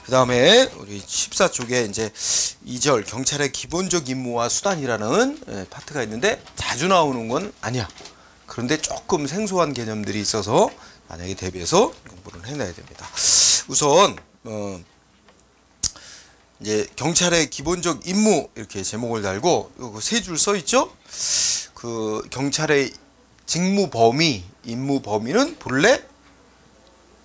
그 다음에 우리 14쪽에 이제 2절 경찰의 기본적 임무와 수단이라는 파트가 있는데 자주 나오는 건 아니야. 그런데 조금 생소한 개념들이 있어서 만약에 대비해서 공부를 해놔야 됩니다. 우선 이제 경찰의 기본적 임무 이렇게 제목을 달고 세 줄 써 있죠. 그 경찰의 직무 범위, 임무 범위는 본래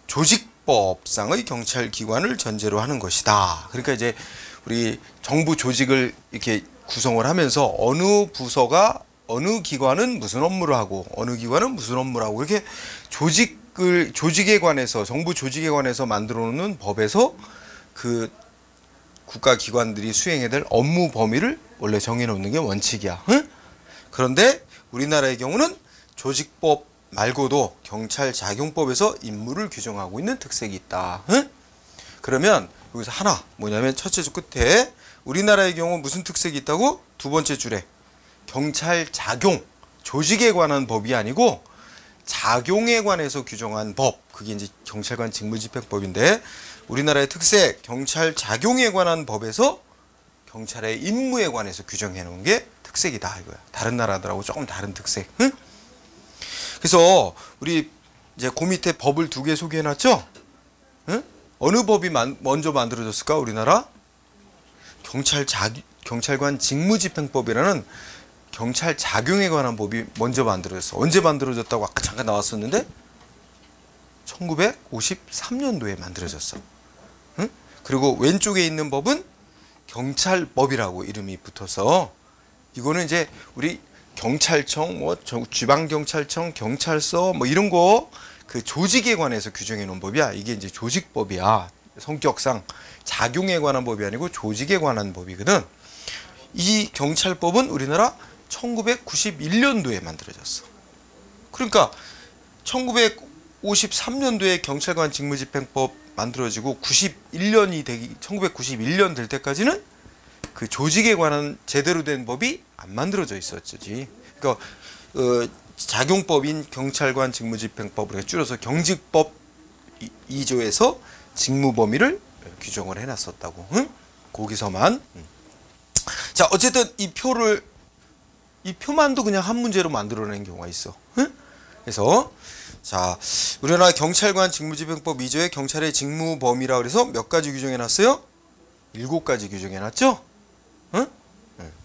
조직법상의 경찰 기관을 전제로 하는 것이다. 그러니까 이제 우리 정부 조직을 이렇게 구성을 하면서 어느 부서가 어느 기관은 무슨 업무를 하고 어느 기관은 무슨 업무를 하고 이렇게 조직에 관해서 정부 조직에 관해서 만들어 놓는 법에서 그 국가기관들이 수행해야 될 업무 범위를 원래 정해놓는 게 원칙이야. 응? 그런데 우리나라의 경우는 조직법 말고도 경찰작용법에서 임무를 규정하고 있는 특색이 있다. 응? 그러면 여기서 하나 뭐냐면 첫째 줄 끝에 우리나라의 경우 무슨 특색이 있다고? 두 번째 줄에 경찰작용, 조직에 관한 법이 아니고 작용에 관해서 규정한 법, 그게 이제 경찰관 직무집행법인데 우리나라의 특색, 경찰 작용에 관한 법에서 경찰의 임무에 관해서 규정해 놓은 게 특색이다 이거야. 다른 나라들하고 조금 다른 특색. 응? 그래서 우리 이제 그 밑에 법을 두 개 소개해 놨죠? 응? 어느 법이 먼저 만들어졌을까 우리나라? 경찰관 직무집행법이라는 경찰 작용에 관한 법이 먼저 만들어졌어. 언제 만들어졌다고 아까 잠깐 나왔었는데 1953년도에 만들어졌어. 응? 그리고 왼쪽에 있는 법은 경찰법이라고 이름이 붙어서 이거는 이제 우리 경찰청, 뭐 지방경찰청, 경찰서 뭐 이런 거 그 조직에 관해서 규정해 놓은 법이야. 이게 이제 조직법이야. 성격상 작용에 관한 법이 아니고 조직에 관한 법이거든. 이 경찰법은 우리나라 1991년도에 만들어졌어. 그러니까 1953년도에 경찰관 직무집행법 만들어지고 1991년 될 때까지는 그 조직에 관한 제대로 된 법이 안 만들어져 있었지. 그러니까 작용법인 경찰관 직무집행법을 줄여서 경직법 2조에서 직무 범위를 규정을 해놨었다고. 응? 거기서만. 자, 어쨌든 이 표만도 그냥 한 문제로 만들어낸 경우가 있어. 응? 그래서 자, 우리나라 경찰관 직무집행법 2조에 경찰의 직무 범위라 그래서 몇 가지 규정해놨어요? 7가지 규정해놨죠? 응?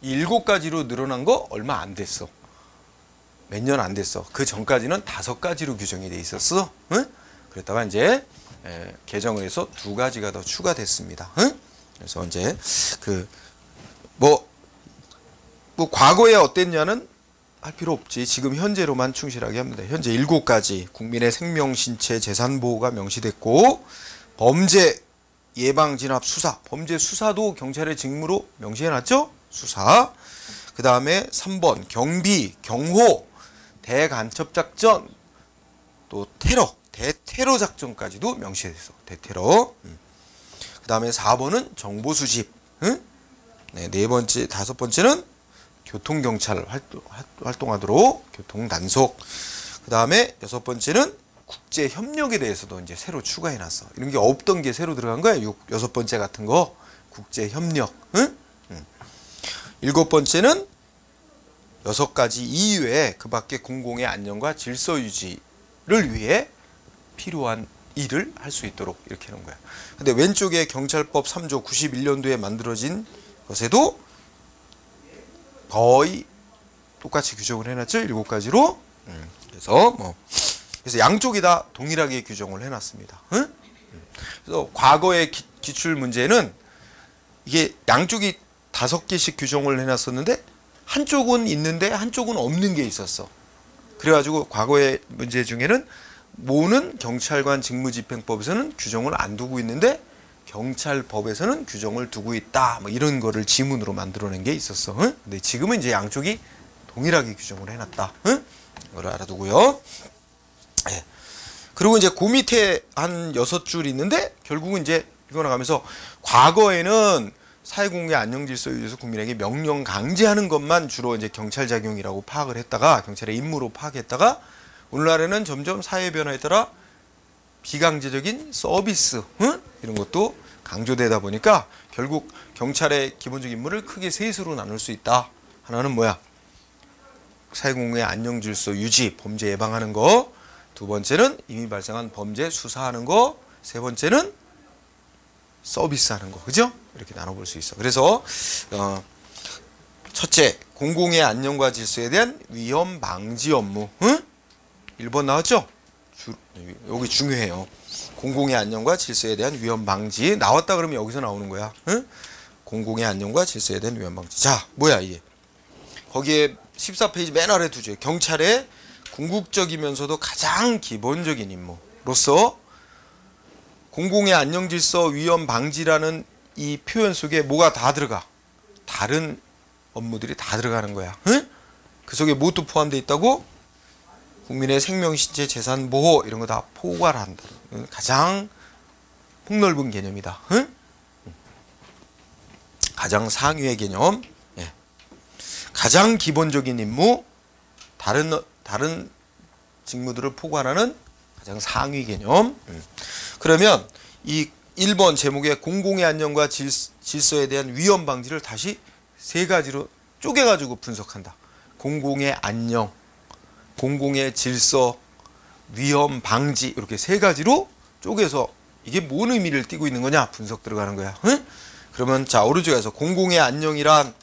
이 7가지로 늘어난 거 얼마 안 됐어. 몇 년 안 됐어. 그 전까지는 5가지로 규정이 돼 있었어. 응? 그랬다가 이제 개정을 해서 2가지가 더 추가됐습니다. 응? 그래서 이제 뭐 과거에 어땠냐는 할 필요 없지. 지금 현재로만 충실하게 합니다. 현재 7가지 국민의 생명, 신체, 재산 보호가 명시됐고 범죄 예방, 진압, 수사. 범죄 수사도 경찰의 직무로 명시해놨죠? 수사. 그 다음에 3번 경비, 경호, 대간첩작전, 또 테러, 대테러 작전까지도 명시됐어. 대테러. 그 다음에 4번은 정보수집. 응? 네, 4번째, 5번째는 교통경찰 활동하도록 교통단속. 그 다음에 6번째는 국제협력에 대해서도 이제 새로 추가해놨어. 이런 게 없던 게 새로 들어간 거야. 6번째 같은 거. 국제협력. 응? 7번째는 6가지 이외에 그 밖에 공공의 안녕과 질서 유지를 위해 필요한 일을 할 수 있도록 이렇게 해놓은 거야. 근데 왼쪽에 경찰법 3조 91년도에 만들어진 것에도 거의 똑같이 규정을 해놨죠. 7가지로. 그래서 양쪽이 다 동일하게 규정을 해놨습니다. 응? 그래서 과거의 기출 문제는 이게 양쪽이 5개씩 규정을 해놨었는데 한쪽은 있는데 한쪽은 없는 게 있었어. 그래가지고 과거의 문제 중에는 모는 경찰관 직무집행법에서는 규정을 안 두고 있는데 경찰법에서는 규정을 두고 있다. 뭐 이런 거를 지문으로 만들어낸 게 있었어. 응? 근데 지금은 이제 양쪽이 동일하게 규정을 해놨다. 응? 이걸 알아두고요. 네. 그리고 이제 그 밑에 한 6줄 있는데 결국은 이제 이거 나가면서 과거에는 사회공개 안녕질서 유지에서 국민에게 명령 강제하는 것만 주로 이제 경찰 작용이라고 파악을 했다가 경찰의 임무로 파악했다가 오늘날에는 점점 사회 변화에 따라 비강제적인 서비스, 응? 이런 것도 강조되다 보니까 결국 경찰의 기본적 임무를 크게 셋으로 나눌 수 있다. 하나는 뭐야? 사회공간의 안녕 질서 유지, 범죄 예방하는 거. 두 번째는 이미 발생한 범죄 수사하는 거. 세 번째는 서비스하는 거. 그죠? 이렇게 나눠볼 수 있어. 그래서 첫째, 공공의 안녕과 질서에 대한 위험 방지 업무. 응? 1번 나왔죠? 여기 중요해요. 공공의 안녕과 질서에 대한 위험 방지. 나왔다 그러면 여기서 나오는 거야. 응? 공공의 안녕과 질서에 대한 위험 방지. 자, 뭐야 이게? 거기에 14페이지 맨 아래 두죠. 경찰의 궁극적이면서도 가장 기본적인 임무로서 공공의 안녕 질서 위험 방지라는 이 표현 속에 뭐가 다 들어가? 다른 업무들이 다 들어가는 거야. 응? 그 속에 뭐도 포함되어 있다고? 국민의 생명, 신체, 재산 보호 이런 거 다 포괄한다. 가장 폭넓은 개념이다. 응? 가장 상위의 개념. 예. 가장 기본적인 임무, 다른 직무들을 포괄하는 가장 상위 개념. 그러면 이 1번 제목의 공공의 안녕과 질서에 대한 위험 방지를 다시 세 가지로 쪼개가지고 분석한다. 공공의 안녕, 공공의 질서, 위험 방지 이렇게 세 가지로 쪼개서 이게 뭔 의미를 띠고 있는 거냐 분석 들어가는 거야. 응? 그러면 자 오른쪽에서 공공의 안녕이란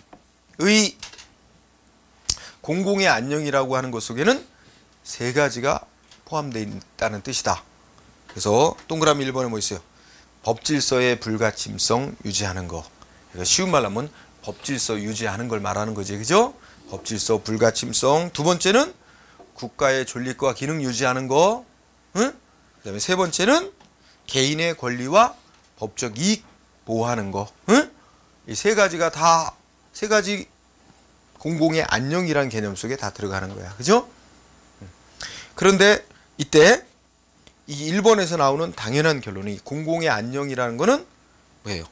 공공의 안녕이라고 하는 것 속에는 세 가지가 포함되어 있다는 뜻이다. 그래서 동그라미 1번에 뭐 있어요? 법질서의 불가침성 유지하는 거. 그러니까 쉬운 말로 하면 법질서 유지하는 걸 말하는 거지. 그죠? 법질서 불가침성. 두 번째는 국가의 존립과 기능 유지하는 거. 응? 그다음에 세 번째는 개인의 권리와 법적 이익 보호하는 거. 응? 이 세 가지가 다 세 가지 공공의 안녕이라는 개념 속에 다 들어가는 거야. 그죠? 그런데 이때 이 1번에서 나오는 당연한 결론이 공공의 안녕이라는 거는 뭐예요?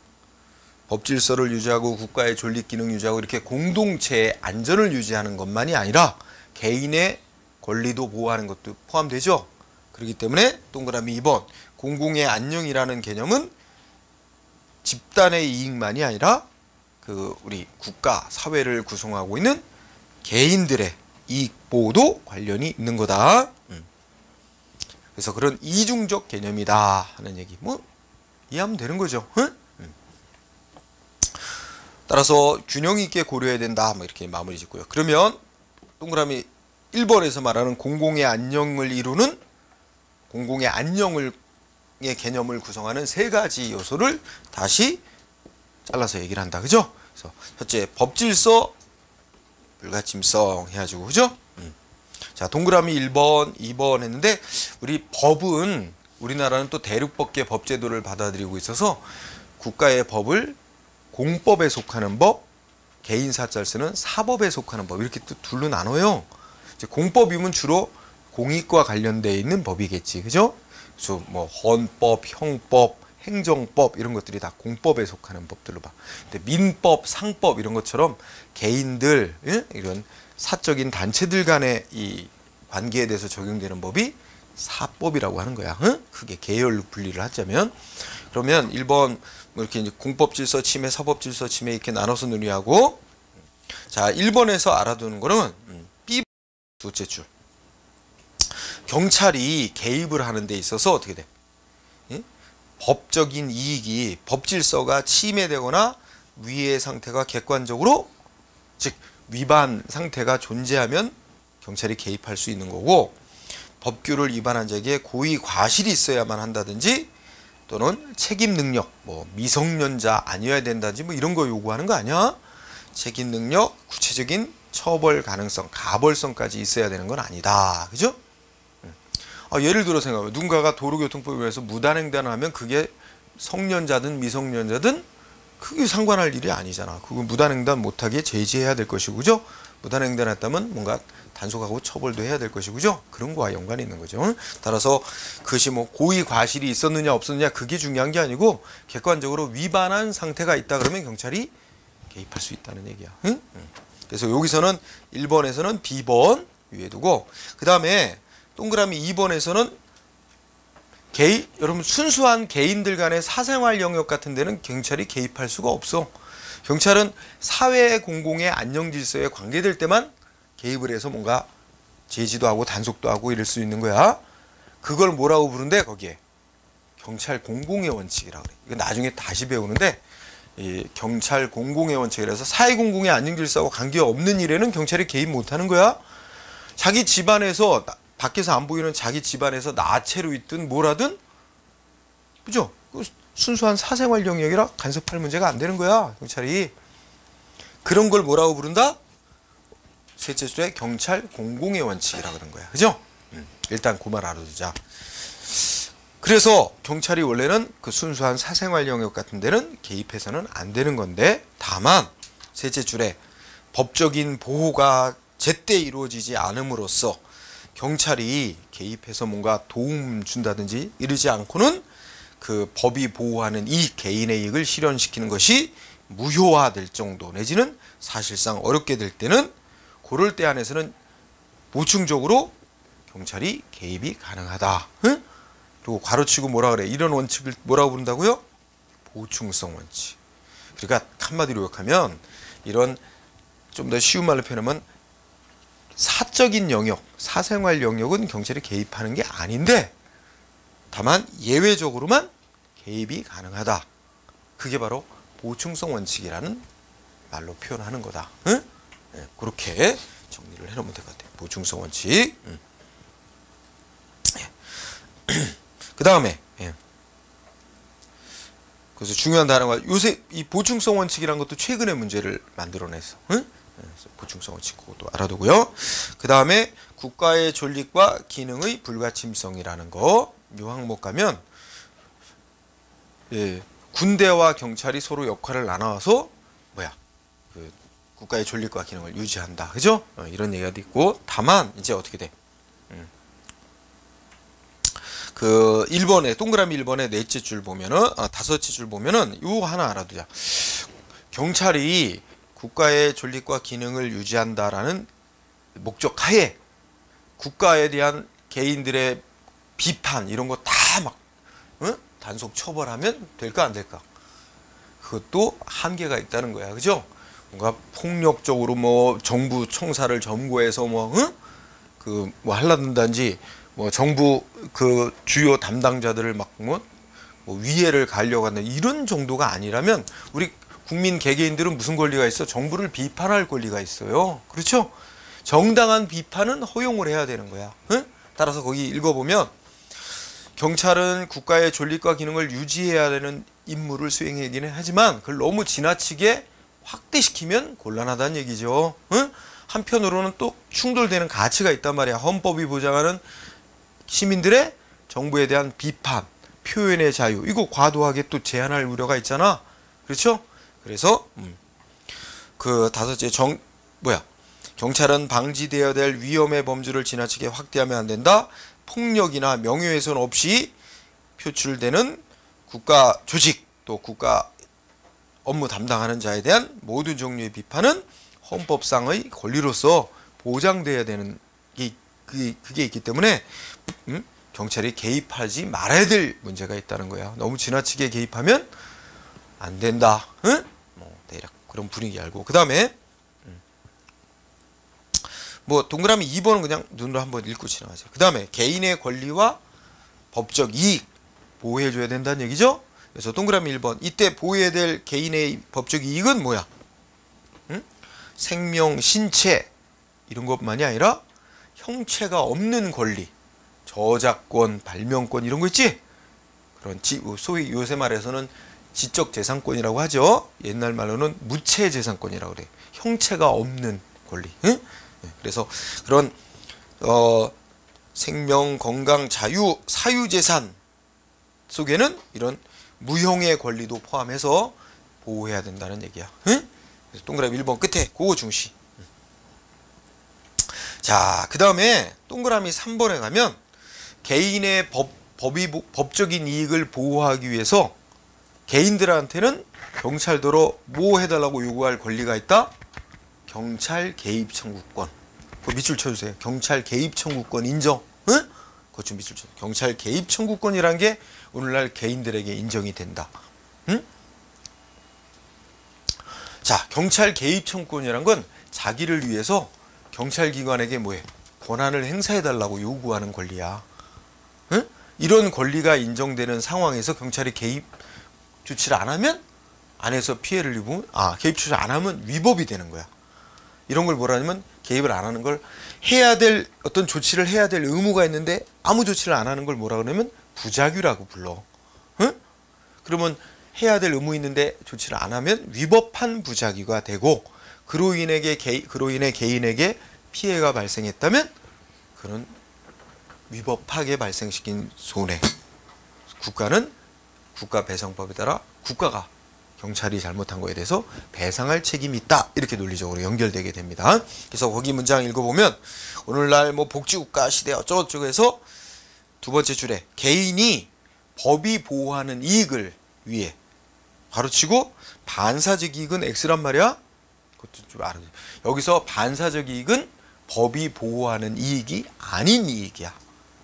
법질서를 유지하고 국가의 존립 기능 유지하고 이렇게 공동체의 안전을 유지하는 것만이 아니라 개인의 권리도 보호하는 것도 포함되죠. 그렇기 때문에 동그라미 2번 공공의 안녕이라는 개념은 집단의 이익만이 아니라 그 우리 국가 사회를 구성하고 있는 개인들의 이익 보호도 관련이 있는 거다. 그래서 그런 이중적 개념이다 하는 얘기 뭐 이해하면 되는 거죠. 응? 따라서 균형 있게 고려해야 된다. 뭐 이렇게 마무리 짓고요. 그러면 동그라미 1번에서 말하는 공공의 안녕을 이루는 공공의 안녕의 개념을 구성하는 세 가지 요소를 다시 잘라서 얘기를 한다. 그죠? 그래서 첫째 법질서 불가침성 해가지고 그죠? 자 동그라미 1번 2번 했는데 우리 법은 우리나라는 또 대륙법계 법제도를 받아들이고 있어서 국가의 법을 공법에 속하는 법, 개인사찰서는 사법에 속하는 법 이렇게 또 둘로 나눠요. 이제 공법이면 주로 공익과 관련되어 있는 법이겠지, 그죠? 그래서 뭐 헌법, 형법, 행정법 이런 것들이 다 공법에 속하는 법들로 봐. 근데 민법, 상법 이런 것처럼 개인들 이런 사적인 단체들 간의 이 관계에 대해서 적용되는 법이 사법이라고 하는 거야. 크게 계열 분리를 하자면 그러면 1번 뭐 이렇게 이제 공법 질서 침해, 사법 질서 침해 이렇게 나눠서 논의하고 자 1번에서 알아두는 거는 B 둘째 줄 경찰이 개입을 하는 데 있어서 어떻게 돼? 법적인 이익이 법질서가 침해되거나 위해 상태가 객관적으로 즉 위반 상태가 존재하면 경찰이 개입할 수 있는 거고 법규를 위반한 자에게 고의 과실이 있어야만 한다든지 또는 책임 능력 뭐 미성년자 아니어야 된다든지 뭐 이런 거 요구하는 거 아니야? 책임 능력, 구체적인 처벌 가능성, 가벌성까지 있어야 되는 건 아니다. 그죠? 예를 들어 생각해요. 누군가가 도로교통법에 의해서 무단횡단을 하면 그게 성년자든 미성년자든 크게 상관할 일이 아니잖아. 그거 무단횡단 못하게 제지해야 될 것이고, 그죠? 무단횡단했다면 뭔가 단속하고 처벌도 해야 될 것이고, 그죠? 그런 거와 연관이 있는 거죠. 따라서 그것이 뭐 고의 과실이 있었느냐 없었느냐 그게 중요한 게 아니고 객관적으로 위반한 상태가 있다 그러면 경찰이 개입할 수 있다는 얘기야. 응? 그래서 여기서는 1번에서는 B번 위에 두고 그 다음에 동그라미 2번에서는 여러분 순수한 개인들 간의 사생활 영역 같은 데는 경찰이 개입할 수가 없어. 경찰은 사회 공공의 안녕 질서에 관계될 때만 개입을 해서 뭔가 제지도 하고 단속도 하고 이럴 수 있는 거야. 그걸 뭐라고 부른대? 거기에 경찰 공공의 원칙이라고 그래. 이거 나중에 다시 배우는데, 이 경찰 공공의 원칙이라서 사회 공공의 안녕 질서와 관계없는 일에는 경찰이 개입 못하는 거야. 자기 집안에서 밖에서 안 보이는 자기 집안에서 나체로 있든 뭐라든, 그죠? 순수한 사생활 영역이라 간섭할 문제가 안 되는 거야, 경찰이. 그런 걸 뭐라고 부른다? 셋째 줄에 경찰 공공의 원칙이라 그런 거야, 그죠? 일단 그 말 알아두자. 그래서 경찰이 원래는 그 순수한 사생활 영역 같은 데는 개입해서는 안 되는 건데, 다만 셋째 줄에 법적인 보호가 제때 이루어지지 않음으로써 경찰이 개입해서 뭔가 도움 준다든지 이러지 않고는 그 법이 보호하는 이 개인의 이익을 실현시키는 것이 무효화될 정도 내지는 사실상 어렵게 될 때는, 그럴 때 안에서는 보충적으로 경찰이 개입이 가능하다. 응? 그리고 괄호치고 뭐라 그래? 이런 원칙을 뭐라고 부른다고요? 보충성 원칙. 그러니까 한마디로 욕하면, 이런 좀 더 쉬운 말로 표현하면 사적인 영역, 사생활 영역은 경찰이 개입하는 게 아닌데 다만 예외적으로만 개입이 가능하다. 그게 바로 보충성 원칙이라는 말로 표현하는 거다. 응? 네, 그렇게 정리를 해놓으면 될 것 같아요. 보충성 원칙. 그 다음에, 그래서 중요한 단어가, 요새 이 보충성 원칙이라는 것도 최근에 문제를 만들어냈어. 응? 그래서 보충성 원칙 그것도 알아두고요. 그 다음에 국가의 존립과 기능의 불가침성이라는 거, 이 항목 가면, 군대와 경찰이 서로 역할을 나눠서 그 국가의 존립과 기능을 유지한다, 그죠? 이런 얘기가 있고, 다만 이제 어떻게 돼? 그 1번에 동그라미 1번에 넷째 줄 보면은, 다섯째 줄 보면은 요 하나 알아두자. 경찰이 국가의 존립과 기능을 유지한다라는 목적 하에 국가에 대한 개인들의 비판 이런 거 다 막 단속 처벌하면 될까 안 될까? 그것도 한계가 있다는 거야, 그죠? 뭔가 폭력적으로 뭐 정부 청사를 점거해서 뭐 하려든지, 뭐 정부 그 주요 담당자들을 막 뭐 위해를 가려고 하는 이런 정도가 아니라면, 우리 국민 개개인들은 무슨 권리가 있어? 정부를 비판할 권리가 있어요. 그렇죠? 정당한 비판은 허용을 해야 되는 거야. 응? 따라서 거기 읽어보면, 경찰은 국가의 존립과 기능을 유지해야 되는 임무를 수행하기는 하지만 그걸 너무 지나치게 확대시키면 곤란하다는 얘기죠. 응? 한편으로는 또 충돌되는 가치가 있단 말이야. 헌법이 보장하는 시민들의 정부에 대한 비판, 표현의 자유, 이거 과도하게 또 제한할 우려가 있잖아. 그렇죠? 그래서 그 다섯째 경찰은 방지되어야 될 위험의 범주를 지나치게 확대하면 안 된다. 폭력이나 명예훼손 없이 표출되는 국가 조직, 또 국가 업무 담당하는 자에 대한 모든 종류의 비판은 헌법상의 권리로서 보장돼야 되는 그게 있기 때문에 경찰이 개입하지 말아야 될 문제가 있다는 거야. 너무 지나치게 개입하면 안 된다. 응? 대략 그런 분위기 알고, 그 다음에 뭐 동그라미 2번은 그냥 눈으로 한번 읽고 지나가세요. 그 다음에 개인의 권리와 법적 이익 보호해줘야 된다는 얘기죠. 그래서 동그라미 1번, 이때 보호해야 될 개인의 법적 이익은 뭐야? 생명, 신체 이런 것만이 아니라 형체가 없는 권리, 저작권, 발명권 이런 거 있지? 그런 소위 요새 말에서는 지적재산권이라고 하죠. 옛날 말로는 무체재산권이라고 그래. 형체가 없는 권리. 응? 그래서 그런 생명, 건강, 자유, 사유재산 속에는 이런 무형의 권리도 포함해서 보호해야 된다는 얘기야. 응? 그래서 동그라미 1번 끝에 그거 중시. 자, 그 다음에 동그라미 3번에 가면 개인의 법적인 이익을 보호하기 위해서 개인들한테는 경찰도로 뭐 해달라고 요구할 권리가 있다? 경찰 개입 청구권. 그 밑줄 쳐주세요. 경찰 개입 청구권 인정. 응? 거친 빚을 경찰 개입 청구권이란 게 오늘날 개인들에게 인정이 된다. 응? 자, 경찰 개입 청구권이란 건 자기를 위해서 경찰기관에게 뭐해? 권한을 행사해달라고 요구하는 권리야. 응? 이런 권리가 인정되는 상황에서 경찰이 개입 조치를 안 하면 안에서 피해를 입으면 개입 조치를 안 하면 위법이 되는 거야. 이런 걸 뭐라냐면 개입을 안 하는 걸 해야 될 어떤 조치를 해야 될 의무가 있는데 아무 조치를 안 하는 걸 뭐라 그러냐면 부작위라고 불러. 응? 그러면 해야 될 의무 있는데 조치를 안 하면 위법한 부작위가 되고 그로 인해 개인에게 피해가 발생했다면 그런 위법하게 발생시킨 손해 국가는 국가배상법에 따라 국가가 경찰이 잘못한 거에 대해서 배상할 책임이 있다. 이렇게 논리적으로 연결되게 됩니다. 그래서 거기 문장 읽어보면 오늘날 뭐 복지국가 시대 어쩌고저쩌고 해서 두 번째 줄에 개인이 법이 보호하는 이익을 위해 가로치고 반사적 이익은 X란 말이야. 그것도 좀 알아야 돼. 여기서 반사적 이익은 법이 보호하는 이익이 아닌 이익이야.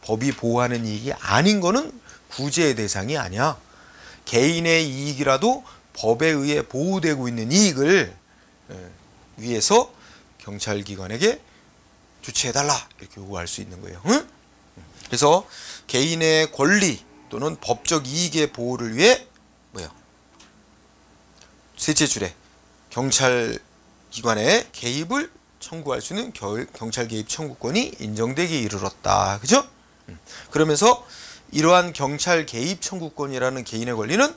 법이 보호하는 이익이 아닌 거는 구제의 대상이 아니야. 개인의 이익이라도 법에 의해 보호되고 있는 이익을 위해서 경찰기관에게 조치해달라 이렇게 요구할 수 있는 거예요. 응? 그래서 개인의 권리 또는 법적 이익의 보호를 위해 셋째 줄에 경찰기관의 개입을 청구할 수 있는 경찰 개입 청구권이 인정되게 이르렀다. 그죠? 그러면서 이러한 경찰 개입 청구권이라는 개인의 권리는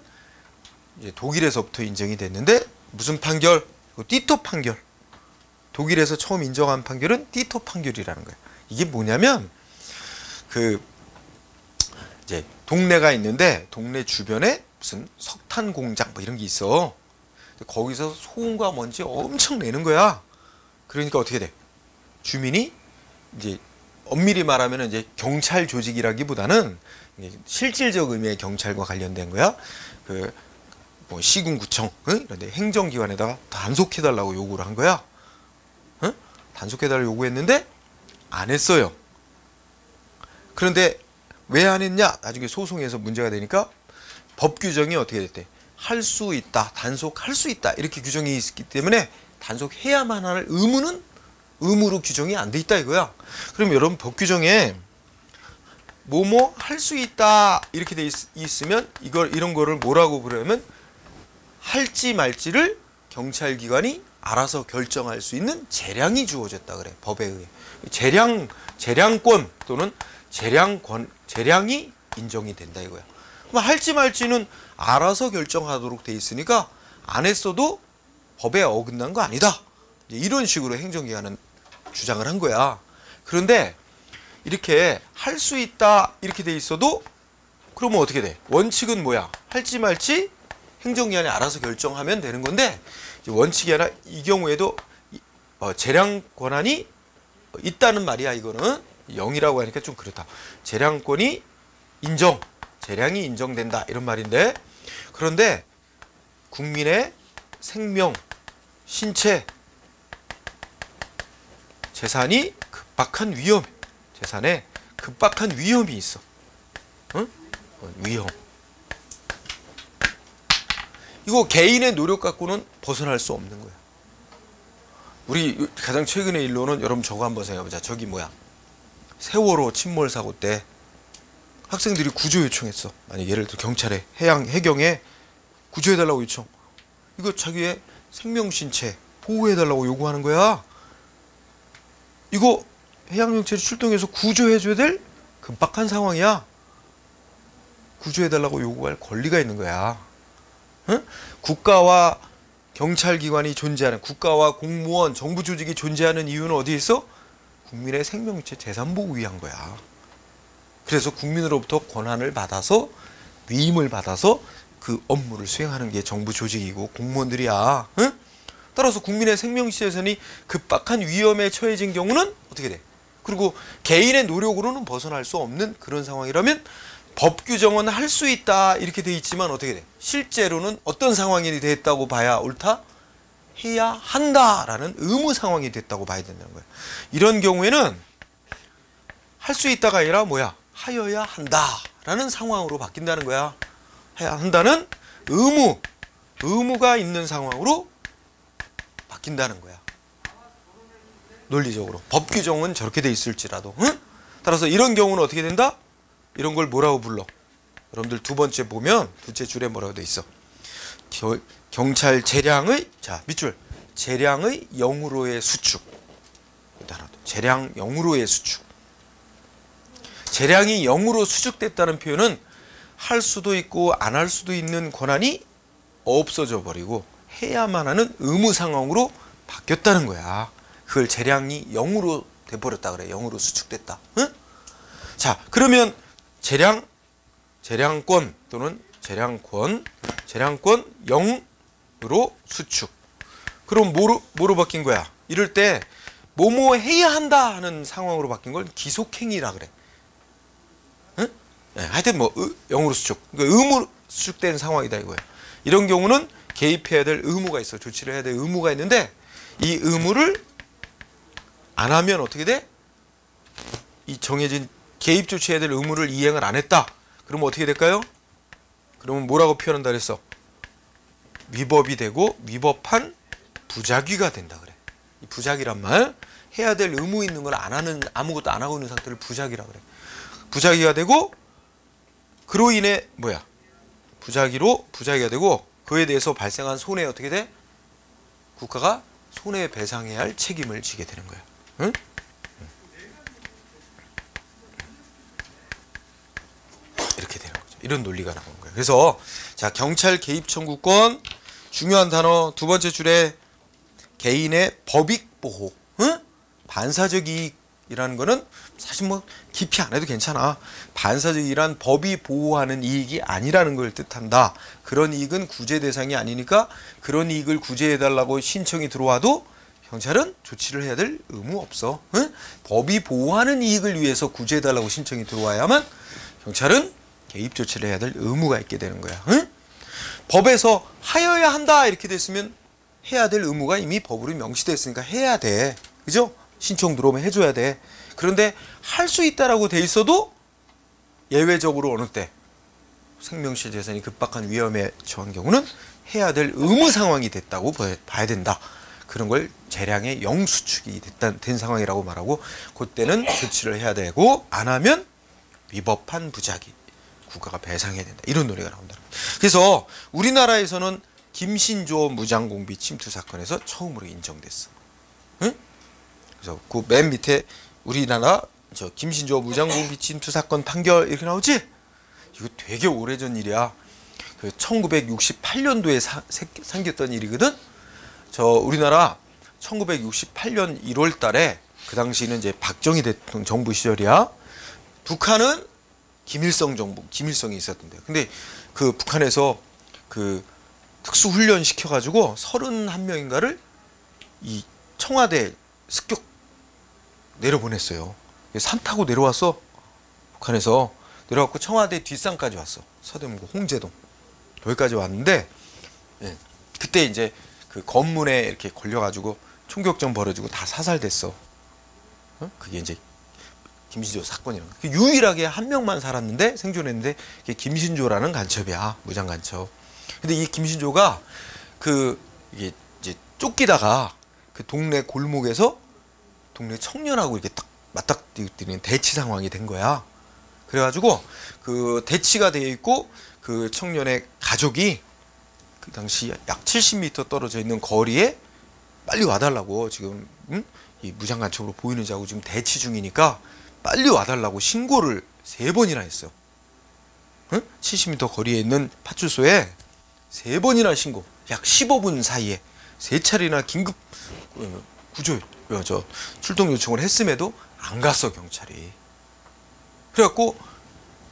이제 독일에서부터 인정이 됐는데 무슨 판결? 띠토 판결. 독일에서 처음 인정한 판결은 띠토 판결이라는 거예요. 이게 뭐냐면 이제 동네가 있는데 동네 주변에 무슨 석탄 공장 뭐 이런 게 있어. 거기서 소음과 먼지 엄청 내는 거야. 그러니까 어떻게 돼? 주민이 이제 엄밀히 말하면 이제 경찰 조직이라기보다는 실질적 의미의 경찰과 관련된 거야. 뭐 시군구청 이런데 행정기관에다가 단속해달라고 요구를 한 거야. 응? 단속해달라고 요구했는데 안 했어요. 그런데 왜 안 했냐? 나중에 소송에서 문제가 되니까 법 규정이 어떻게 됐대? 할 수 있다, 단속할 수 있다 이렇게 규정이 있기 때문에 단속해야만 할 의무는 의무로 규정이 안 돼 있다 이거야. 그럼 여러분 법 규정에 뭐뭐 할 수 있다 이렇게 돼 있으면 이런 거를 뭐라고 부르냐면 할지 말지를 경찰기관이 알아서 결정할 수 있는 재량이 주어졌다 그래. 법에 의해 재량권 또는 재량이 인정이 된다 이거야. 그럼 할지 말지는 알아서 결정하도록 돼 있으니까 안 했어도 법에 어긋난 거 아니다. 이런 식으로 행정기관은 주장을 한 거야. 그런데 이렇게 할 수 있다 이렇게 돼 있어도 그러면 어떻게 돼? 원칙은 뭐야? 할지 말지 행정기관이 알아서 결정하면 되는 건데 원칙이 아니라 이 경우에도 재량 권한이 있다는 말이야. 이거는 0이라고 하니까 좀 그렇다. 재량권이 재량이 인정된다 이런 말인데 그런데 국민의 생명, 신체, 재산에 급박한 위험이 있어. 응? 위험. 이거 개인의 노력 갖고는 벗어날 수 없는 거야. 우리 가장 최근의 일로는 여러분 저거 한번 생각해보자. 저기 뭐야? 세월호 침몰 사고 때 학생들이 구조 요청했어. 아니 예를 들어 경찰에 해경에 구조해달라고 요청. 이거 자기의 생명 신체 보호해달라고 요구하는 거야. 이거 해양경찰이 출동해서 구조해줘야 될 급박한 상황이야. 구조해달라고 요구할 권리가 있는 거야. 응? 국가와 경찰기관이 존재하는 국가와 공무원, 정부 조직이 존재하는 이유는 어디에 있어? 국민의 생명체 재산 보호 위한 거야. 그래서 국민으로부터 권한을 받아서 위임을 받아서 그 업무를 수행하는 게 정부 조직이고 공무원들이야. 응? 따라서 국민의 생명체 재산이 급박한 위험에 처해진 경우는 어떻게 돼? 그리고 개인의 노력으로는 벗어날 수 없는 그런 상황이라면 법 규정은 할 수 있다 이렇게 돼 있지만 어떻게 돼? 실제로는 어떤 상황이 됐다고 봐야 옳다? 해야 한다라는 의무 상황이 됐다고 봐야 된다는 거야. 이런 경우에는 할 수 있다가 아니라 뭐야? 하여야 한다라는 상황으로 바뀐다는 거야. 해야 한다는 의무가 있는 상황으로 바뀐다는 거야. 논리적으로. 법 규정은 저렇게 돼 있을지라도. 응? 따라서 이런 경우는 어떻게 된다? 이런 걸 뭐라고 불러? 여러분들 두 번째 보면 둘째 줄에 뭐라고 돼 있어? 경찰 재량의 자 밑줄 재량의 0으로의 수축. 재량 0으로의 수축. 재량이 0으로 수축됐다는 표현은 할 수도 있고 안 할 수도 있는 권한이 없어져 버리고 해야만 하는 의무 상황으로 바뀌었다는 거야. 그걸 재량이 0으로 돼버렸다 그래. 0으로 수축됐다. 응? 자, 그러면 재량권 또는 재량권 0으로 수축. 그럼 뭐로 바뀐 거야? 이럴 때 뭐뭐 해야 한다 하는 상황으로 바뀐 걸 기속행위라 그래. 응? 네, 하여튼 뭐 0으로 수축. 그러니까 의무 수축된 상황이다 이거야. 이런 경우는 개입해야 될 의무가 있어. 조치를 해야 될 의무가 있는데 이 의무를 안 하면 어떻게 돼? 이 정해진 개입 조치해야 될 의무를 이행을 안 했다. 그러면 어떻게 될까요? 그러면 뭐라고 표현한다 그랬어? 위법이 되고 위법한 부작위가 된다 그래. 이 부작위란 말 해야 될 의무 있는 걸 안 하는 아무것도 안 하고 있는 상태를 부작위라 그래. 부작위가 되고 그로 인해 뭐야? 부작위가 되고 그에 대해서 발생한 손해 어떻게 돼? 국가가 손해배상해야 할 책임을 지게 되는 거야. 응? 이렇게 되는 거죠. 이런 논리가 나오는 거예요. 그래서 자 경찰 개입 청구권 중요한 단어 두 번째 줄에 개인의 법익 보호, 응? 반사적 이익이라는 거는 사실 뭐 깊이 안 해도 괜찮아. 반사적 이익이란 법이 보호하는 이익이 아니라는 걸 뜻한다. 그런 이익은 구제 대상이 아니니까 그런 이익을 구제해달라고 신청이 들어와도 경찰은 조치를 해야 될 의무 없어. 응? 법이 보호하는 이익을 위해서 구제해달라고 신청이 들어와야만 경찰은 개입 조치를 해야 될 의무가 있게 되는 거야. 응? 법에서 하여야 한다 이렇게 됐으면 해야 될 의무가 이미 법으로 명시됐으니까 해야 돼. 그죠? 신청 들어오면 해줘야 돼. 그런데 할 수 있다라고 돼 있어도 예외적으로 어느 때 생명실 재산이 급박한 위험에 처한 경우는 해야 될 의무 상황이 됐다고 봐야 된다. 그런 걸 재량의 영수축이 된 상황이라고 말하고 그때는 조치를 해야 되고 안 하면 위법한 부작위 국가가 배상해야 된다. 이런 논리가 나온다. 그래서 우리나라에서는 김신조 무장공비 침투 사건에서 처음으로 인정됐어. 응? 그래서 그 맨 밑에 우리나라 저 김신조 무장공비 침투 사건 판결 이렇게 나오지? 이거 되게 오래전 일이야. 그 1968년도에 생겼던 일이거든. 저 우리나라 1968년 1월 달에 그 당시는 이제 박정희 대통령 정부 시절이야. 북한은 김일성이 있었던데. 근데 그 북한에서 그 특수훈련 시켜가지고 31명인가를 이 청와대 습격 내려보냈어요. 산 타고 내려왔어. 북한에서 내려왔고 청와대 뒷산까지 왔어. 서대문구 홍제동 거기까지 왔는데 예, 그때 이제 그 검문에 이렇게 걸려가지고 총격전 벌어지고 다 사살됐어. 어? 그게 이제 김신조 사건이라는 거야. 유일하게 한 명만 살았는데 생존했는데 그게 김신조라는 간첩이야. 무장 간첩. 근데 이 김신조가 이게 이제 쫓기다가 그 동네 골목에서 동네 청년하고 이렇게 딱 맞닥뜨리는 대치 상황이 된 거야. 그래가지고 그 대치가 되어 있고 그 청년의 가족이 그 당시 약 70m 떨어져 있는 거리에 빨리 와달라고 지금 이 무장 간첩으로 보이는 자고 지금 대치 중이니까 빨리 와달라고 신고를 3번이나 했어. 70m 거리에 있는 파출소에 3번이나 신고, 약 15분 사이에 3차례나 긴급 출동 요청을 했음에도 안 갔어 경찰이. 그래갖고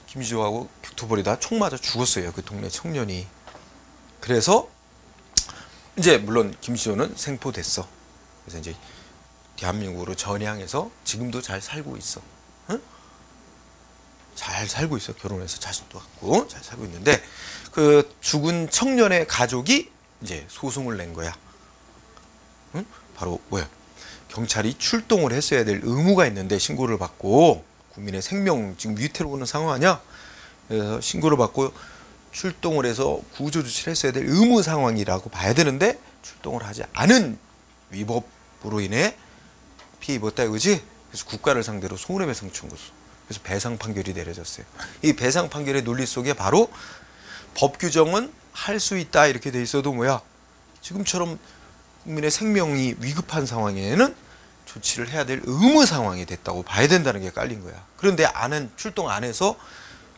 김신조하고 격투벌이다 총 맞아 죽었어요 그 동네 청년이. 그래서 이제 물론 김신조는 생포됐어. 그래서 이제 대한민국으로 전향해서 지금도 잘 살고 있어. 응? 잘 살고 있어. 결혼해서 자식도 갖고 잘 살고 있는데 그 죽은 청년의 가족이 이제 소송을 낸 거야. 응? 바로 뭐야? 경찰이 출동을 했어야 될 의무가 있는데 신고를 받고 국민의 생명 지금 위태로 보는 상황 아니야? 그래서 신고를 받고 출동을 해서 구조 조치를 했어야 될 의무 상황이라고 봐야 되는데 출동을 하지 않은 위법으로 인해 피해 입었다 이거지? 그래서 국가를 상대로 손해배상 청구서. 그래서 배상 판결이 내려졌어요. 이 배상 판결의 논리 속에 바로 법 규정은 할 수 있다 이렇게 돼 있어도 뭐야? 지금처럼 국민의 생명이 위급한 상황에는 조치를 해야 될 의무 상황이 됐다고 봐야 된다는 게 깔린 거야. 그런데 출동 안 해서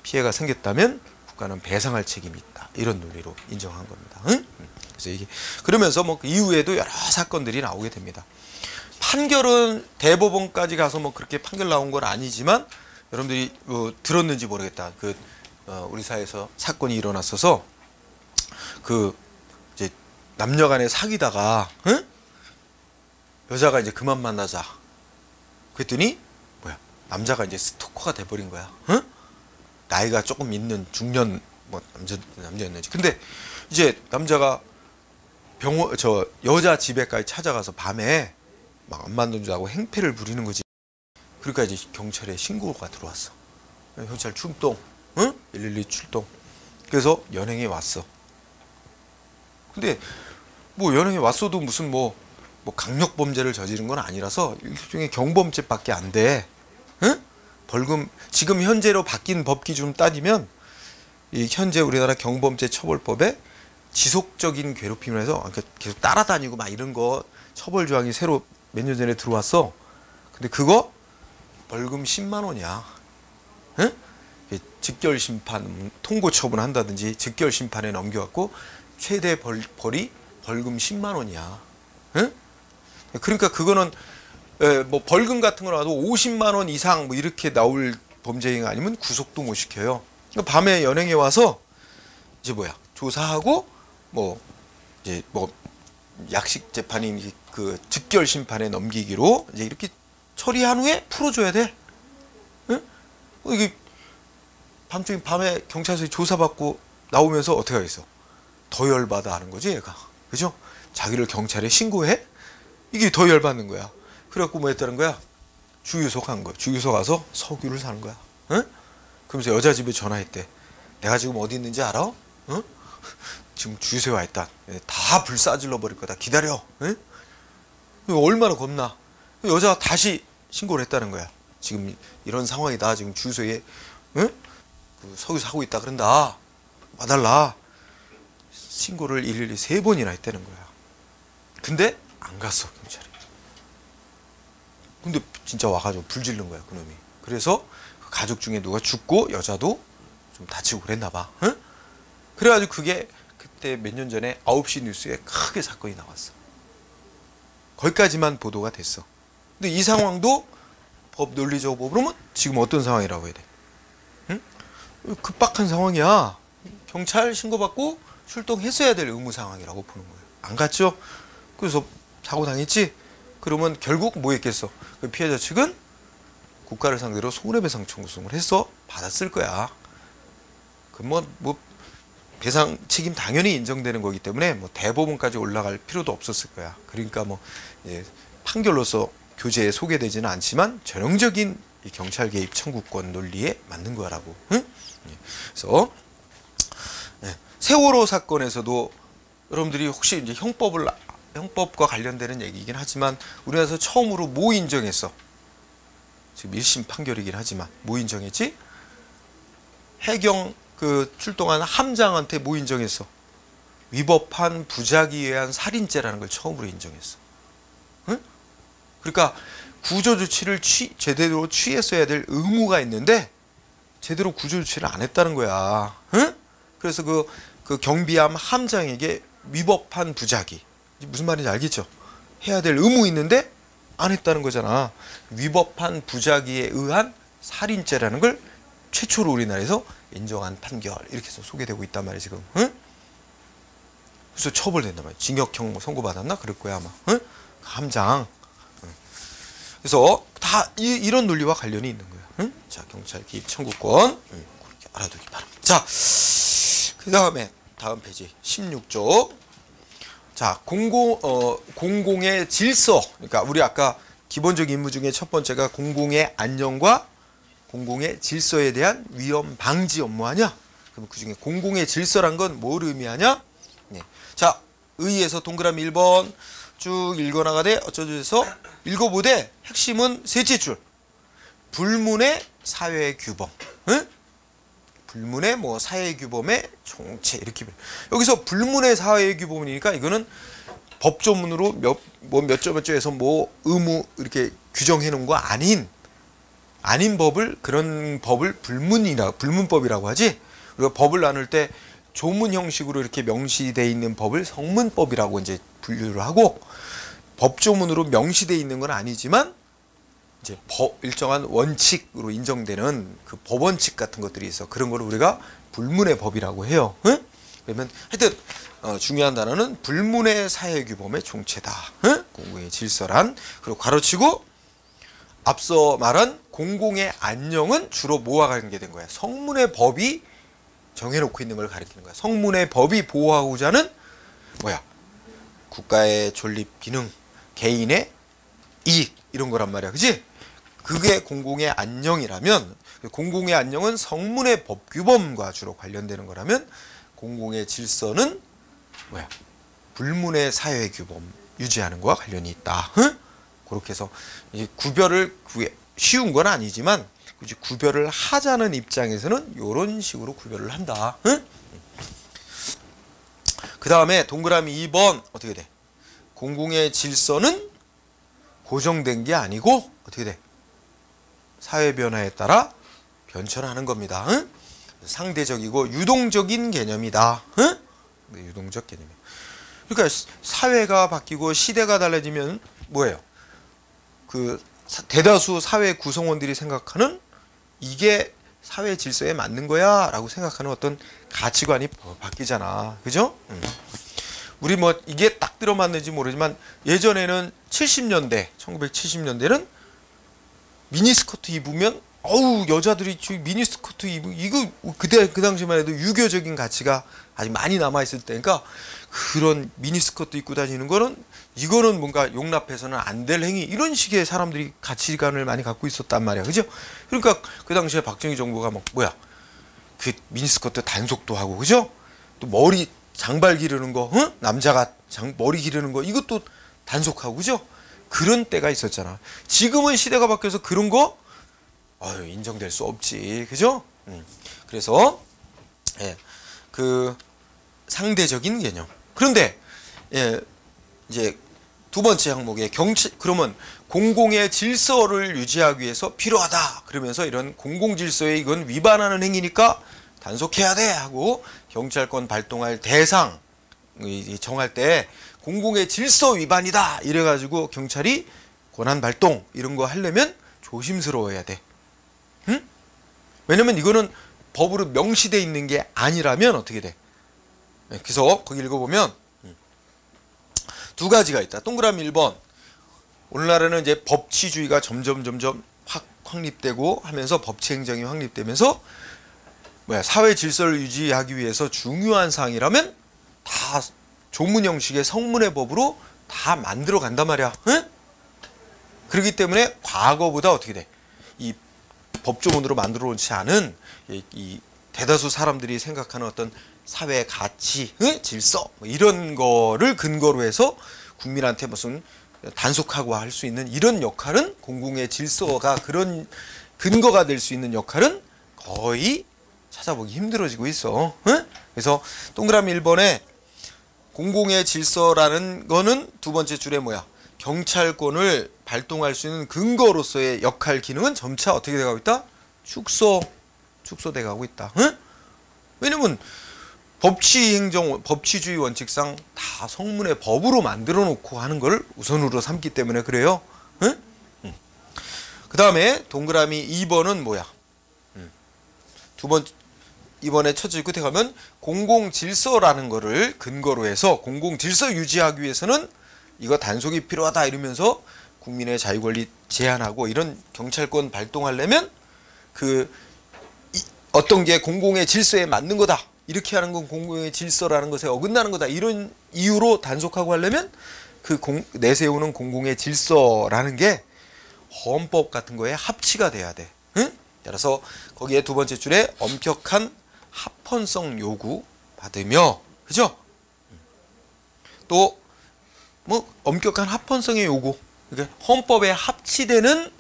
피해가 생겼다면 국가는 배상할 책임이 있다. 이런 논리로 인정한 겁니다. 응? 그래서 이게 그러면서 뭐 그 이후에도 여러 사건들이 나오게 됩니다. 판결은 대법원까지 가서 뭐 그렇게 판결 나온 건 아니지만 여러분들이 들었는지 모르겠다. 우리 사회에서 사건이 일어났어서 이제 남녀간에 사귀다가 응? 여자가 이제 그만 만나자. 그랬더니 뭐야? 남자가 이제 스토커가 돼버린 거야. 응? 나이가 조금 있는 중년 뭐 남자였는지. 근데 이제 남자가 여자 집에까지 찾아가서 밤에 막 안 만든다고 행패를 부리는 거지. 그러니까 이제 경찰에 신고가 들어왔어. 경찰 출동, 응? 112 출동. 그래서 연행에 왔어. 근데 뭐 연행에 왔어도 무슨 뭐 강력 범죄를 저지른 건 아니라서 일종의 경범죄밖에 안 돼. 응? 벌금 지금 현재로 바뀐 법 기준 따지면 이 현재 우리나라 경범죄 처벌법에 지속적인 괴롭힘을 해서 계속 따라다니고 막 이런 거 처벌 조항이 새로 몇 년 전에 들어왔어. 근데 그거 벌금 10만 원이야. 응? 즉결 심판 통고 처분한다든지 즉결 심판에 넘겨갖고 최대 벌이 벌금 10만 원이야. 응? 그러니까 그거는 뭐 벌금 같은 거 나와도 50만 원 이상 뭐 이렇게 나올 범죄 행위 아니면 구속도 못 시켜요. 그러니까 밤에 연행해 와서 이제 조사하고 이제 약식 재판인 그 즉결 심판에 넘기기로 이제 이렇게 처리한 후에 풀어줘야 돼. 응? 이게 밤에 경찰서에 조사받고 나오면서 어떻게 하겠어? 더 열받아 하는 거지 얘가. 그죠? 자기를 경찰에 신고해? 이게 더 열받는 거야. 그래갖고 뭐 했다는 거야? 주유소 간 거야. 주유소 가서 석유를 사는 거야. 응? 그러면서 여자 집에 전화했대. 내가 지금 어디 있는지 알아? 응? 지금 주유소에 와 있다. 다 불 싸질러 버릴 거다. 기다려. 응? 얼마나 겁나. 여자가 다시 신고를 했다는 거야. 지금 이런 상황이다. 지금 주유소에 응? 석유 사고 있다 그런다. 와달라. 신고를 112 3번이나 했다는 거야. 근데 안 갔어 경찰이. 근데 진짜 와가지고 불 지른 거야 그놈이. 그래서 그 가족 중에 누가 죽고 여자도 좀 다치고 그랬나 봐. 응? 그래가지고 그게 그때 몇 년 전에 9시 뉴스에 크게 사건이 나왔어. 거기까지만 보도가 됐어. 근데 이 상황도 법 논리적으로 보면 지금 어떤 상황이라고 해야 돼? 응? 급박한 상황이야. 경찰 신고받고 출동했어야 될 의무 상황이라고 보는 거예요. 안 갔죠? 그래서 사고 당했지? 그러면 결국 뭐 했겠어? 그 피해자 측은 국가를 상대로 손해배상 청구성을 해서 받았을 거야. 그 배상 책임 당연히 인정되는 거기 때문에 대법원까지 올라갈 필요도 없었을 거야. 그러니까 판결로서 교재에 소개되지는 않지만 전형적인 이 경찰 개입 청구권 논리에 맞는 거라고. 응? 그래서 세월호 사건에서도 여러분들이 혹시 이제 형법과 관련되는 얘기이긴 하지만 우리나라에서 처음으로 뭐 인정했어? 지금 1심 판결이긴 하지만 뭐 인정했지? 해경 출동한 함장한테 뭐 인정했어? 위법한 부작위에 의한 살인죄라는 걸 처음으로 인정했어. 응? 그러니까 구조조치를 제대로 취했어야 될 의무가 있는데 제대로 구조조치를 안 했다는 거야. 응? 그래서 그 경비함 함장에게 위법한 부작위, 무슨 말인지 알겠죠? 해야 될 의무 있는데 안 했다는 거잖아. 위법한 부작위에 의한 살인죄라는 걸 최초로 우리나라에서 인정한 판결 이렇게 해서 소개되고 있단 말이야 지금. 응? 그래서 처벌된단 말이야. 징역형 선고받았나? 그럴 거야 아마. 응? 함장. 응. 그래서 다 이런 논리와 관련이 있는 거야. 응? 자, 경찰 개입 청구권. 응. 그렇게 알아두기 바랍니다. 자, 그 다음 페이지 16조. 자, 공공의 질서. 그러니까 우리 아까 기본적 임무 중에 첫 번째가 공공의 안녕과 공공의 질서에 대한 위험 방지 업무 하냐? 그럼 그 중에 공공의 질서란 건 뭘 의미하냐? 네. 자, 의의에서 동그라미 1번 쭉 읽어나가되 어쩌고저쩌서 읽어보되 핵심은 셋째 줄. 불문의 사회규범. 응? 불문의 뭐 사회규범의 총체 이렇게. 여기서 불문의 사회규범이니까 이거는 법조문으로 몇 점 몇 점에서 뭐 의무 이렇게 규정해 놓은 거 아닌 법을, 그런 법을 불문법이라고 하지. 우리가 법을 나눌 때 조문 형식으로 이렇게 명시되어 있는 법을 성문법이라고 이제 분류를 하고, 법조문으로 명시되어 있는 건 아니지만 이제 일정한 원칙으로 인정되는 그 법원칙 같은 것들이 있어. 그런 거를 우리가 불문의 법이라고 해요. 응? 그러면 하여튼 중요한 단어는 불문의 사회규범의 총체다. 응? 공공의 질서란. 그리고 가로치고 앞서 말한 공공의 안녕은 주로 뭐와 관계된 거야? 성문의 법이 정해놓고 있는 걸 가리키는 거야. 성문의 법이 보호하고자 하는 뭐야? 국가의 존립 기능, 개인의 이익 이런 거란 말이야. 그지? 그게 공공의 안녕이라면, 공공의 안녕은 성문의 법규범과 주로 관련되는 거라면, 공공의 질서는 뭐야? 불문의 사회규범 유지하는 거와 관련이 있다. 응? 그렇게 해서 이 구별을 쉬운 건 아니지만 굳이 구별을 하자는 입장에서는 이런 식으로 구별을 한다. 응? 그 다음에 동그라미 2번 어떻게 돼? 공공의 질서는 고정된 게 아니고 어떻게 돼? 사회 변화에 따라 변천하는 겁니다. 응? 상대적이고 유동적인 개념이다. 응? 네, 유동적 개념이야. 그러니까 사회가 바뀌고 시대가 달라지면 뭐예요? 그 대다수 사회 구성원들이 생각하는 이게 사회 질서에 맞는 거야 라고 생각하는 어떤 가치관이 바뀌잖아. 그죠? 우리 뭐 이게 딱 들어맞는지 모르지만 예전에는 1970년대는 미니스커트 입으면 어우 여자들이 미니스커트 입으면 이거 그 당시만 해도 유교적인 가치가 아직 많이 남아있을 때니까 그런 미니스커트 입고 다니는 거는 이거는 뭔가 용납해서는 안 될 행위, 이런 식의 사람들이 가치관을 많이 갖고 있었단 말이야. 그죠? 그러니까 그 당시에 박정희 정부가 막 뭐야 그 미니스커트 단속도 하고, 그죠? 또 머리 장발 기르는 거, 응? 남자가 머리 기르는 거 이것도 단속하고, 그죠? 그런 때가 있었잖아. 지금은 시대가 바뀌어서 그런 거 인정될 수 없지. 그죠? 그래서 예, 그 상대적인 개념. 그런데 예, 이제 두 번째 항목에 그러면 공공의 질서를 유지하기 위해서 필요하다. 그러면서 이런 공공 질서에 이건 위반하는 행위니까 단속해야 돼 하고 경찰권 발동할 대상 정할 때 공공의 질서 위반이다 이래가지고 경찰이 권한 발동 이런 거 하려면 조심스러워야 돼. 응? 왜냐면 이거는 법으로 명시되어 있는 게 아니라면 어떻게 돼? 그래서 거기 읽어보면 두 가지가 있다. 동그라미 1번. 오늘날에는 이제 법치주의가 점점 확립되고 하면서 법치 행정이 확립되면서 사회 질서를 유지하기 위해서 중요한 사항이라면 다 조문 형식의 성문의 법으로 다 만들어 간단 말이야. 응? 그렇기 때문에 과거보다 어떻게 돼? 이 법조문으로 만들어 놓지 않은 이 대다수 사람들이 생각하는 어떤 사회 가치, 질서 이런 거를 근거로 해서 국민한테 무슨 단속하고 할 수 있는 이런 역할은, 공공의 질서가 그런 근거가 될 수 있는 역할은 거의 찾아보기 힘들어지고 있어. 그래서 동그라미 1번에 공공의 질서라는 거는 두 번째 줄에 뭐야? 경찰권을 발동할 수 있는 근거로서의 역할 기능은 점차 어떻게 돼가고 있다? 축소돼가고 있다. 왜냐면 법치주의 원칙상 다 성문의 법으로 만들어 놓고 하는 걸 우선으로 삼기 때문에 그래요. 그 다음에 동그라미 2번은 뭐야? 이번에 첫째 끝에 가면 공공질서라는 거를 근거로 해서 공공질서 유지하기 위해서는 이거 단속이 필요하다 이러면서 국민의 자유권리 제한하고 이런 경찰권 발동하려면 어떤 게 공공의 질서에 맞는 거다. 이렇게 하는 건 공공의 질서라는 것에 어긋나는 거다. 이런 이유로 단속하고 하려면 내세우는 공공의 질서라는 게 헌법 같은 거에 합치가 돼야 돼. 응? 따라서 거기에 두 번째 줄에 엄격한 합헌성 요구 받으며, 그죠? 또 뭐 엄격한 합헌성의 요구, 그러니까 헌법에 합치되는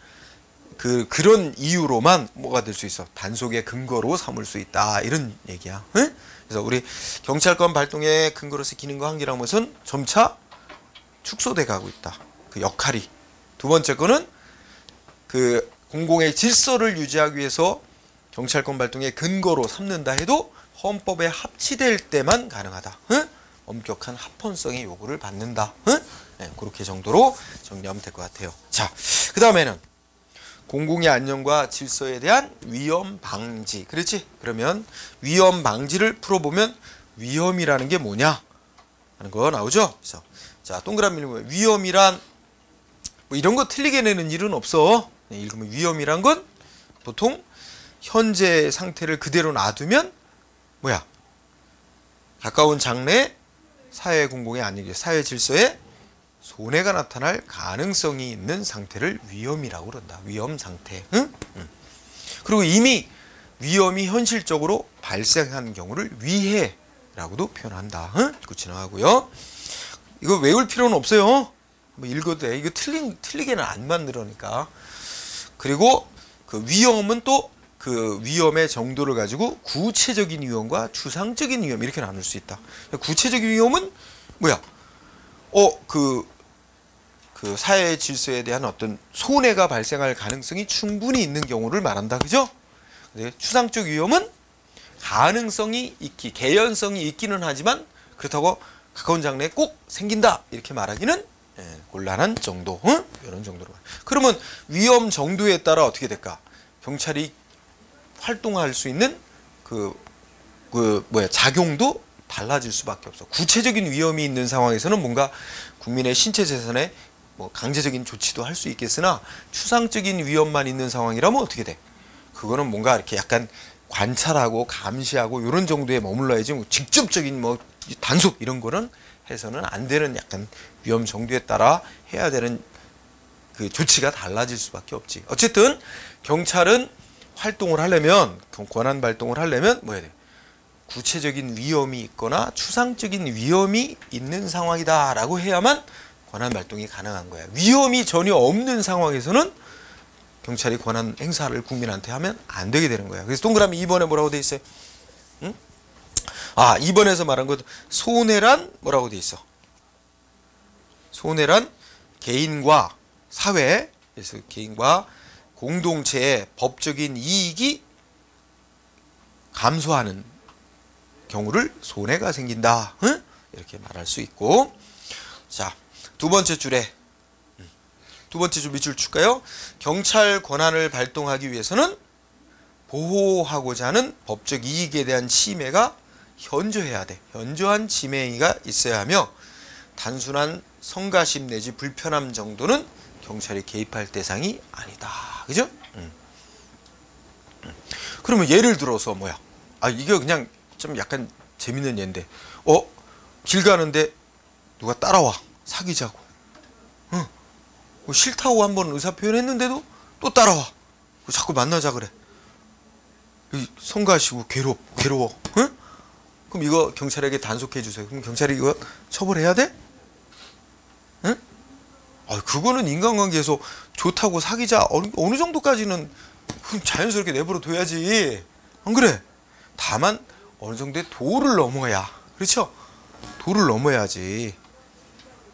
그런 이유로만 뭐가 될 수 있어? 단속의 근거로 삼을 수 있다, 이런 얘기야. 응? 그래서 우리 경찰권 발동의 근거로서 기능과 한계라는 것은 점차 축소돼 가고 있다. 그 역할이. 두 번째 거는 그 공공의 질서를 유지하기 위해서 경찰권 발동의 근거로 삼는다 해도 헌법에 합치될 때만 가능하다. 응? 엄격한 합헌성의 요구를 받는다. 응? 네, 그렇게 정도로 정리하면 될 것 같아요. 자, 그 다음에는 공공의 안녕과 질서에 대한 위험 방지. 그렇지? 그러면 위험 방지를 풀어보면 위험이라는 게 뭐냐 하는 거 나오죠? 그래서 자, 동그라미 읽으면 위험이란 뭐 이런 거 틀리게 내는 일은 없어. 네, 읽으면 위험이란 건 보통 현재 상태를 그대로 놔두면 뭐야? 가까운 장래에 사회 공공의 안녕, 사회 질서에 손해가 나타날 가능성이 있는 상태를 위험이라고 그런다. 위험 상태. 응? 응. 그리고 이미 위험이 현실적으로 발생한 경우를 위해라고도 표현한다. 응? 이거 지나가고요. 이거 외울 필요는 없어요. 뭐 읽어도 돼. 이거 틀리게는 안 만들으니까. 그리고 그 위험은 또 그 위험의 정도를 가지고 구체적인 위험과 추상적인 위험 이렇게 나눌 수 있다. 구체적인 위험은 뭐야? 그 사회 질서에 대한 어떤 손해가 발생할 가능성이 충분히 있는 경우를 말한다. 그죠? 추상적 위험은 가능성이 있기, 개연성이 있기는 하지만 그렇다고 가까운 장래에 꼭 생긴다 이렇게 말하기는 곤란한 정도. 응? 이런 정도로. 그러면 위험 정도에 따라 어떻게 될까? 경찰이 활동할 수 있는 작용도 달라질 수밖에 없어. 구체적인 위험이 있는 상황에서는 뭔가 국민의 신체 재산에 뭐 강제적인 조치도 할 수 있겠으나 추상적인 위험만 있는 상황이라면 어떻게 돼? 그거는 뭔가 이렇게 약간 관찰하고 감시하고 이런 정도에 머물러야지 뭐 직접적인 뭐 단속 이런 거는 해서는 안 되는 약간 위험 정도에 따라 해야 되는 그 조치가 달라질 수밖에 없지. 어쨌든 경찰은 활동을 하려면, 권한 발동을 하려면 뭐 해야 돼? 구체적인 위험이 있거나 추상적인 위험이 있는 상황이다라고 해야만 권한 발동이 가능한 거야. 위험이 전혀 없는 상황에서는 경찰이 권한 행사를 국민한테 하면 안 되게 되는 거야. 그래서 동그라미 2번에 뭐라고 돼 있어요? 응? 2번에서 말한 것 손해란 뭐라고 돼 있어? 손해란 개인과 사회, 그래서 개인과 공동체의 법적인 이익이 감소하는 경우를 손해가 생긴다. 응? 이렇게 말할 수 있고. 자, 두 번째 줄에 두 번째 줄 밑줄 칠까요? 경찰 권한을 발동하기 위해서는 보호하고자 하는 법적 이익에 대한 침해가 현저해야 돼. 현저한 침해가 있어야 하며 단순한 성가심 내지 불편함 정도는 경찰이 개입할 대상이 아니다. 그죠? 그러면 예를 들어서 뭐야? 이게 그냥 좀 약간 재밌는 예인데, 길 가는데 누가 따라와 사귀자고. 싫다고 한번 의사 표현했는데도 또 따라와. 자꾸 만나자 그래. 성가시고 괴로워. 응? 그럼 이거 경찰에게 단속해 주세요. 그럼 경찰이 이거 처벌해야 돼? 응? 그거는 인간관계에서 좋다고 사귀자 어느 정도까지는 자연스럽게 내버려 둬야지. 안 그래? 다만 어느 정도의 도를 넘어야. 그렇죠? 도를 넘어야지.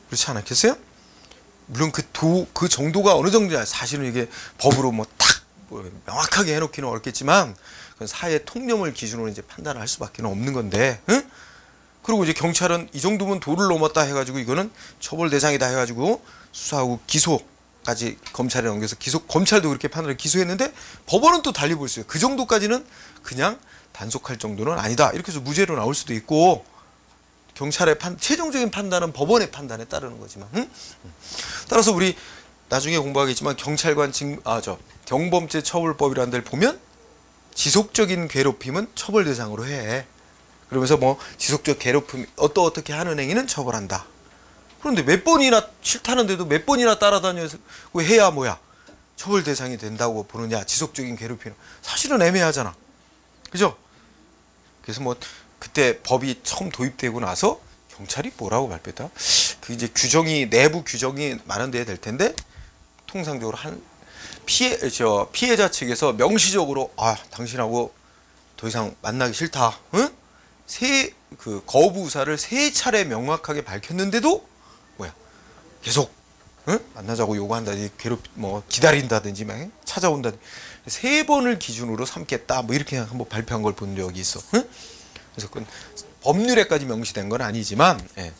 그렇지 않았겠어요? 물론 그 정도가 어느 정도냐, 사실은 이게 법으로 명확하게 해놓기는 어렵겠지만, 그건 사회의 통념을 기준으로 이제 판단을 할 수밖에 없는 건데, 응? 그리고 이제 경찰은 이 정도면 도를 넘었다 해가지고 이거는 처벌 대상이다 해가지고 수사하고 기소까지 검찰에 넘겨서 검찰도 그렇게 판단을 기소했는데 법원은 또 달리 볼 수 있어요. 그 정도까지는 그냥 단속할 정도는 아니다. 이렇게 해서 무죄로 나올 수도 있고, 경찰의 최종적인 판단은 법원의 판단에 따르는 거지만, 응? 따라서 우리 나중에 공부하겠지만 경찰관 경범죄 처벌법이라는 데를 보면 지속적인 괴롭힘은 처벌 대상으로 해. 그러면서 뭐 지속적 괴롭힘 어떻게 하는 행위는 처벌한다. 그런데 몇 번이나 싫다는데도 몇 번이나 따라다녀서 해야 뭐야? 처벌 대상이 된다고 보느냐, 지속적인 괴롭힘. 사실은 애매하잖아. 그죠? 그래서 뭐 그때 법이 처음 도입되고 나서 경찰이 뭐라고 발표했다? 그 이제 규정이, 내부 규정이 마련돼야 될 텐데, 통상적으로 한 피해자 측에서 명시적으로 당신하고 더 이상 만나기 싫다. 응? 그 거부 의사를 3차례 명확하게 밝혔는데도 계속 만나자고 요구한다든지 기다린다든지 막 찾아온다든지 3번을 기준으로 삼겠다 뭐 이렇게 한번 발표한 걸 본 적이 있어. 응? 그래서 그건 법률에까지 명시된 건 아니지만, 예.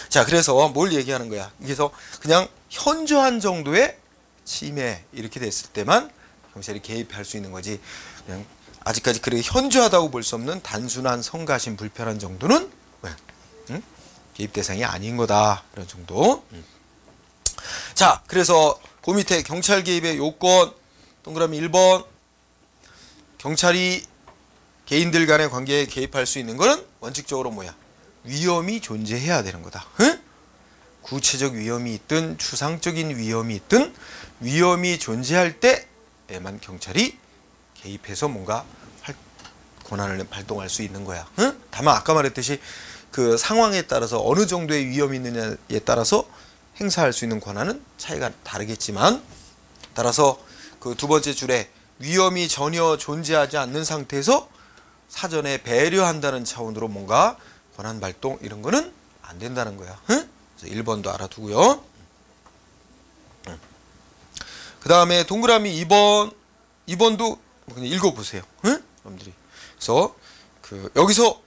자, 그래서 뭘 얘기하는 거야? 그래서 그냥 현저한 정도의 침해 이렇게 됐을 때만 경찰이 개입할 수 있는 거지. 그냥 아직까지 그렇게 현저하다고 볼 수 없는 단순한 성가심 불편한 정도는 개입 대상이 아닌 거다. 그런 정도. 자, 그래서 그 밑에 경찰 개입의 요건, 동그라미 1번. 경찰이 개인들 간의 관계에 개입할 수 있는 거는 원칙적으로 위험이 존재해야 되는 거다. 응? 구체적 위험이 있든 추상적인 위험이 있든 위험이 존재할 때에만 경찰이 개입해서 뭔가 권한을 발동할 수 있는 거야. 응? 다만 아까 말했듯이 그 상황에 따라서 어느 정도의 위험이 있느냐에 따라서 행사할 수 있는 권한은 차이가 다르겠지만, 따라서 그 두 번째 줄에 위험이 전혀 존재하지 않는 상태에서 사전에 배려한다는 차원으로 뭔가 권한 발동 이런 거는 안 된다는 거야. 응? 그래서 1번도 알아두고요. 그 다음에 동그라미 2번도 그냥 읽어보세요. 응? 여러분들이. 그래서 여기서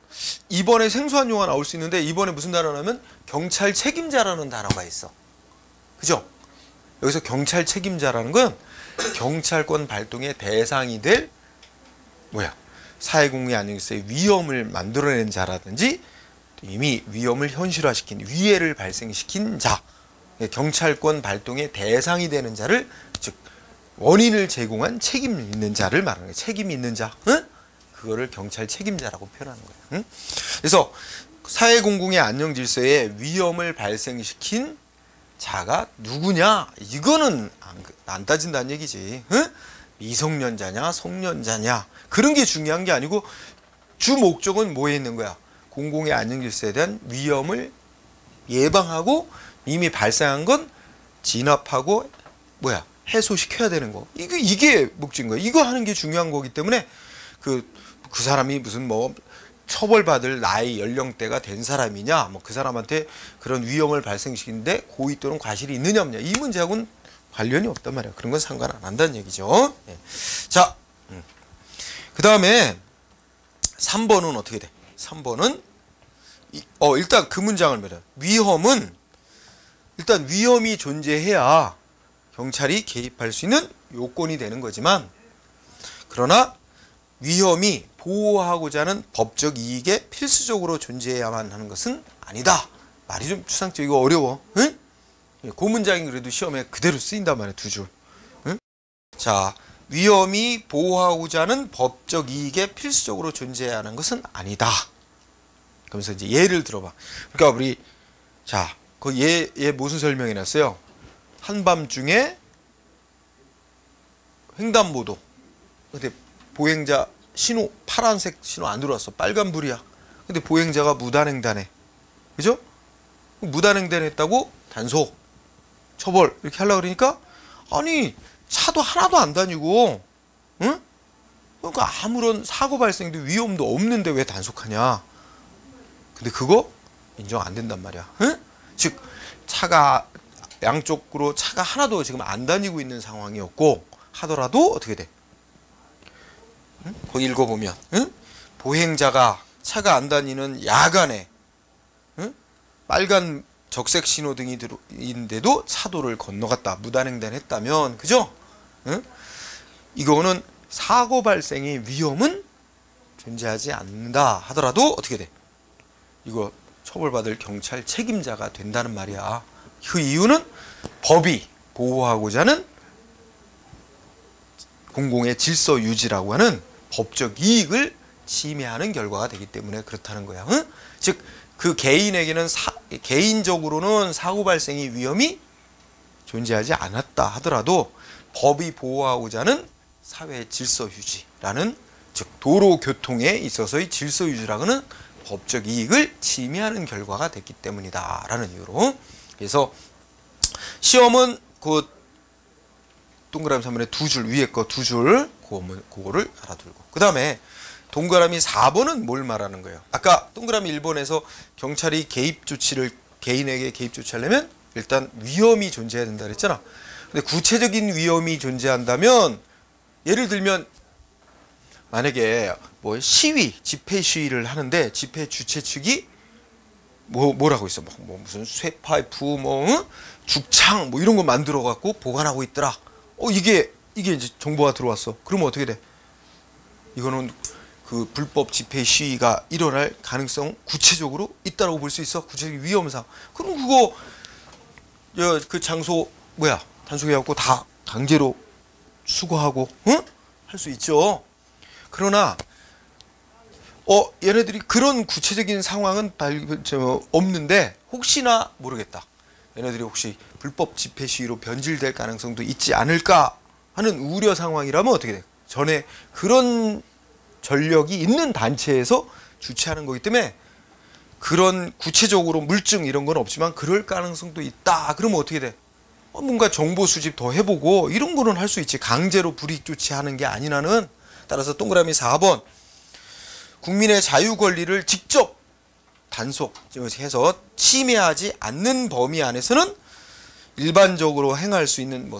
2번에 생소한 용어가 나올 수 있는데, 2번에 무슨 단어냐면 경찰 책임자라는 단어가 있어. 그죠? 여기서 경찰 책임자라는 건 경찰권 발동의 대상이 될 사회공의 안녕일서의 위험을 만들어낸 자라든지 이미 위험을 현실화시킨, 위해를 발생시킨 자, 경찰권 발동의 대상이 되는 자를, 즉 원인을 제공한 책임 있는 자를 말하는 거예요. 책임 있는 자, 응? 그거를 경찰 책임자라고 표현하는 거예요. 응? 그래서 사회공공의 안녕질서에 위험을 발생시킨 자가 누구냐, 이거는 안 따진다는 얘기지. 응? 미성년자냐 성년자냐 그런 게 중요한 게 아니고, 주 목적은 뭐에 있는 거야? 공공의 안녕질서에 대한 위험을 예방하고 이미 발생한 건 진압하고 해소시켜야 되는 거. 이게 목적인 거야. 이거 하는 게 중요한 거기 때문에 그 사람이 무슨 처벌받을 나이 연령대가 된 사람이냐, 그 사람한테 그런 위험을 발생시키는데 고의 또는 과실이 있느냐 없느냐, 이 문제하고는 관련이 없단 말이야. 그런 건 상관 안 한다는 얘기죠. 네. 자, 그 다음에 3번은 어떻게 돼? 3번은 일단 그 문장을 말해요. 위험은 일단 위험이 존재해야 경찰이 개입할 수 있는 요건이 되는 거지만, 그러나 위험이 보호하고자 하는 법적 이익에 필수적으로 존재해야만 하는 것은 아니다. 말이 좀 추상적이고 어려워. 응? 그 문장이 그래도 시험에 그대로 쓰인단 말이야, 2줄. 응? 자, 위험이 보호하고자 하는 법적 이익에 필수적으로 존재해야 하는 것은 아니다. 그러면서 이제 예를 들어봐. 그러니까 우리 얘 무슨 설명해 놨어요? 한밤중에 횡단보도. 근데 보행자 신호, 파란색 신호 안 들어왔어. 빨간불이야. 근데 보행자가 무단횡단해. 그죠? 무단횡단했다고 단속, 처벌 이렇게 하려고 그러니까, 아니 차도 하나도 안 다니고, 응? 그러니까 아무런 사고 발생도 위험도 없는데 왜 단속하냐. 근데 그거 인정 안 된단 말이야. 응? 즉 차가 양쪽으로 차가 하나도 지금 안 다니고 있는 상황이었고 하더라도 어떻게 돼? 응? 거기 읽어보면, 응? 보행자가 차가 안 다니는 야간에, 응? 빨간 적색 신호등이 있는데도 차도를 건너갔다, 무단횡단했다면, 그죠? 응? 이거는 사고 발생의 위험은 존재하지 않는다 하더라도 어떻게 돼? 이거 처벌받을 경찰 책임자가 된다는 말이야. 그 이유는 법이 보호하고자 하는 공공의 질서 유지라고 하는 법적 이익을 침해하는 결과가 되기 때문에 그렇다는 거야. 응? 즉 그 개인에게는 개인적으로는 사고 발생의 위험이 존재하지 않았다 하더라도 법이 보호하고자 하는 사회 질서 유지라는, 즉 도로 교통에 있어서의 질서 유지라고는 법적 이익을 침해하는 결과가 됐기 때문이다라는 이유로. 그래서 시험은 그 동그라미 3번에 두 줄, 위에 거 두 줄, 그거를 알아두고. 그 다음에 동그라미 4번은 뭘 말하는 거예요? 아까 동그라미 1번에서 경찰이 개인에게 개입 조치하려면 일단 위험이 존재해야 된다 그랬잖아. 근데 구체적인 위험이 존재한다면, 예를 들면 만약에 뭐 집회 시위를 하는데 집회 주최 측이 뭐라고 있어? 무슨 쇠파이프, 죽창 이런 거 만들어 갖고 보관하고 있더라. 이게 이제 정보가 들어왔어. 그러면 어떻게 돼? 이거는 그 불법 집회 시위가 일어날 가능성 구체적으로 있다라고 볼 수 있어. 구체적인 위험상. 그럼 그거 그 장소 단속해갖고 다 강제로 수거하고 할 수 있죠. 그러나 얘네들이 그런 구체적인 상황은 없는데 혹시나 모르겠다. 얘네들이 혹시 불법 집회 시위로 변질될 가능성도 있지 않을까 하는 우려 상황이라면 어떻게 돼? 전에 그런 전력이 있는 단체에서 주최하는 거기 때문에 그런 구체적으로 물증 이런 건 없지만 그럴 가능성도 있다. 그러면 어떻게 돼? 뭔가 정보 수집 더 해보고 이런 거는 할 수 있지. 강제로 불이익 조치하는 게 아니라는. 따라서 동그라미 4번, 국민의 자유 권리를 직접 단속해서 침해하지 않는 범위 안에서는 일반적으로 행할 수 있는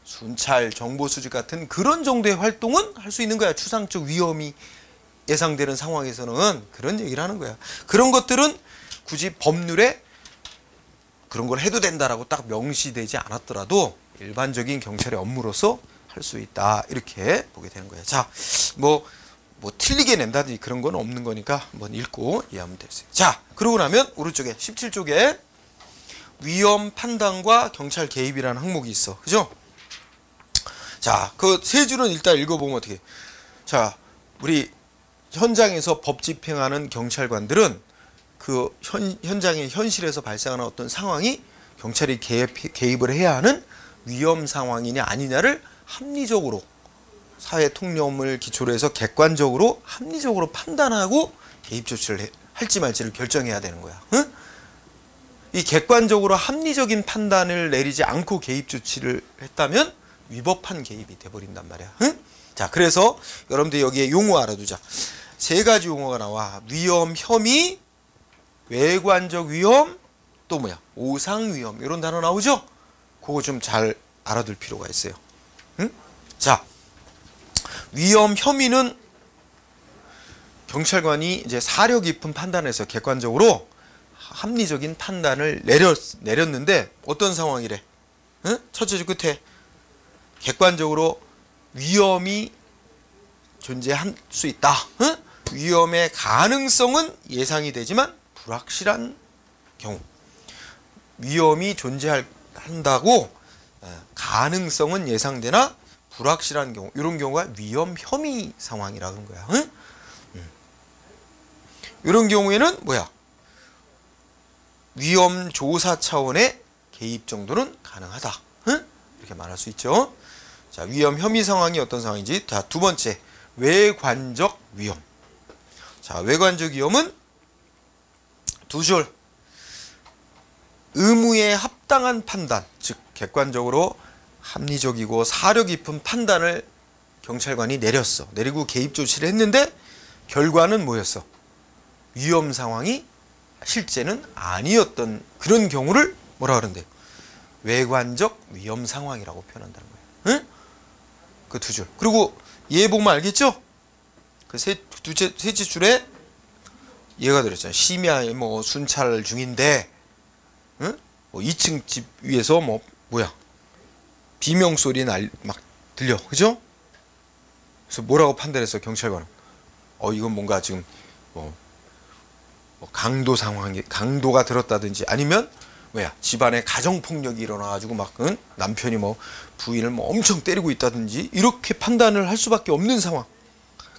순찰, 정보 수집 같은 그런 정도의 활동은 할 수 있는 거야. 추상적 위험이 예상되는 상황에서는 그런 얘기를 하는 거야. 그런 것들은 굳이 법률에 그런 걸 해도 된다라고 딱 명시되지 않았더라도 일반적인 경찰의 업무로서 할 수 있다. 이렇게 보게 되는 거예요. 자, 뭐 틀리게 낸다든지 그런 건 없는 거니까 한번 읽고 이해하면 되겠어요. 자, 그러고 나면 오른쪽에 17쪽에 위험 판단과 경찰 개입이라는 항목이 있어. 그죠? 자, 그 세 줄은 일단 읽어보면 어떻게. 자, 우리 현장에서 법 집행하는 경찰관들은 그 현장의 현실에서 발생하는 어떤 상황이 경찰이 개입을 해야 하는 위험 상황이냐 아니냐를 합리적으로, 사회 통념을 기초로 해서 객관적으로 합리적으로 판단하고 개입 조치를 할지 말지를 결정해야 되는 거야. 응? 이 객관적으로 합리적인 판단을 내리지 않고 개입 조치를 했다면 위법한 개입이 돼버린단 말이야. 응? 자, 그래서 여러분들 여기에 용어 알아두자. 세 가지 용어가 나와. 위험, 혐의, 외관적 위험, 또 오상 위험, 이런 단어 나오죠? 그거 좀 잘 알아둘 필요가 있어요. 응? 자, 위험, 혐의는 경찰관이 이제 사려 깊은 판단에서 객관적으로 합리적인 판단을 내렸는데 어떤 상황이래? 응? 첫째 줄 끝에 객관적으로 위험이 존재할 수 있다. 응? 위험의 가능성은 예상이 되지만 불확실한 경우. 위험이 존재한다고 가능성은 예상되나 불확실한 경우. 이런 경우가 위험 혐의 상황이라는 거야. 응? 이런 경우에는 위험 조사 차원의 개입 정도는 가능하다. 응? 이렇게 말할 수 있죠. 자, 위험 혐의 상황이 어떤 상황인지. 자, 두 번째, 외관적 위험. 자, 외관적 위험은 두 줄. 의무에 합당한 판단, 즉 객관적으로 합리적이고 사려 깊은 판단을 경찰관이 내리고 개입 조치를 했는데 결과는 뭐였어? 위험 상황이 실제는 아니었던 그런 경우를 뭐라 그러는데? 외관적 위험 상황이라고 표현한다는 거예요. 응? 그 두 줄. 그리고 얘 보면 알겠죠? 그 셋째 줄에 얘가 들었잖아요. 심야에 순찰 중인데, 응? 2층 집 위에서 비명 소리 막 들려. 그죠? 그래서 뭐라고 판단했어, 경찰관은? 이건 뭔가 지금 강도가 들었다든지 아니면 집안에 가정폭력이 일어나가지고 남편이 부인을 엄청 때리고 있다든지 이렇게 판단을 할 수밖에 없는 상황.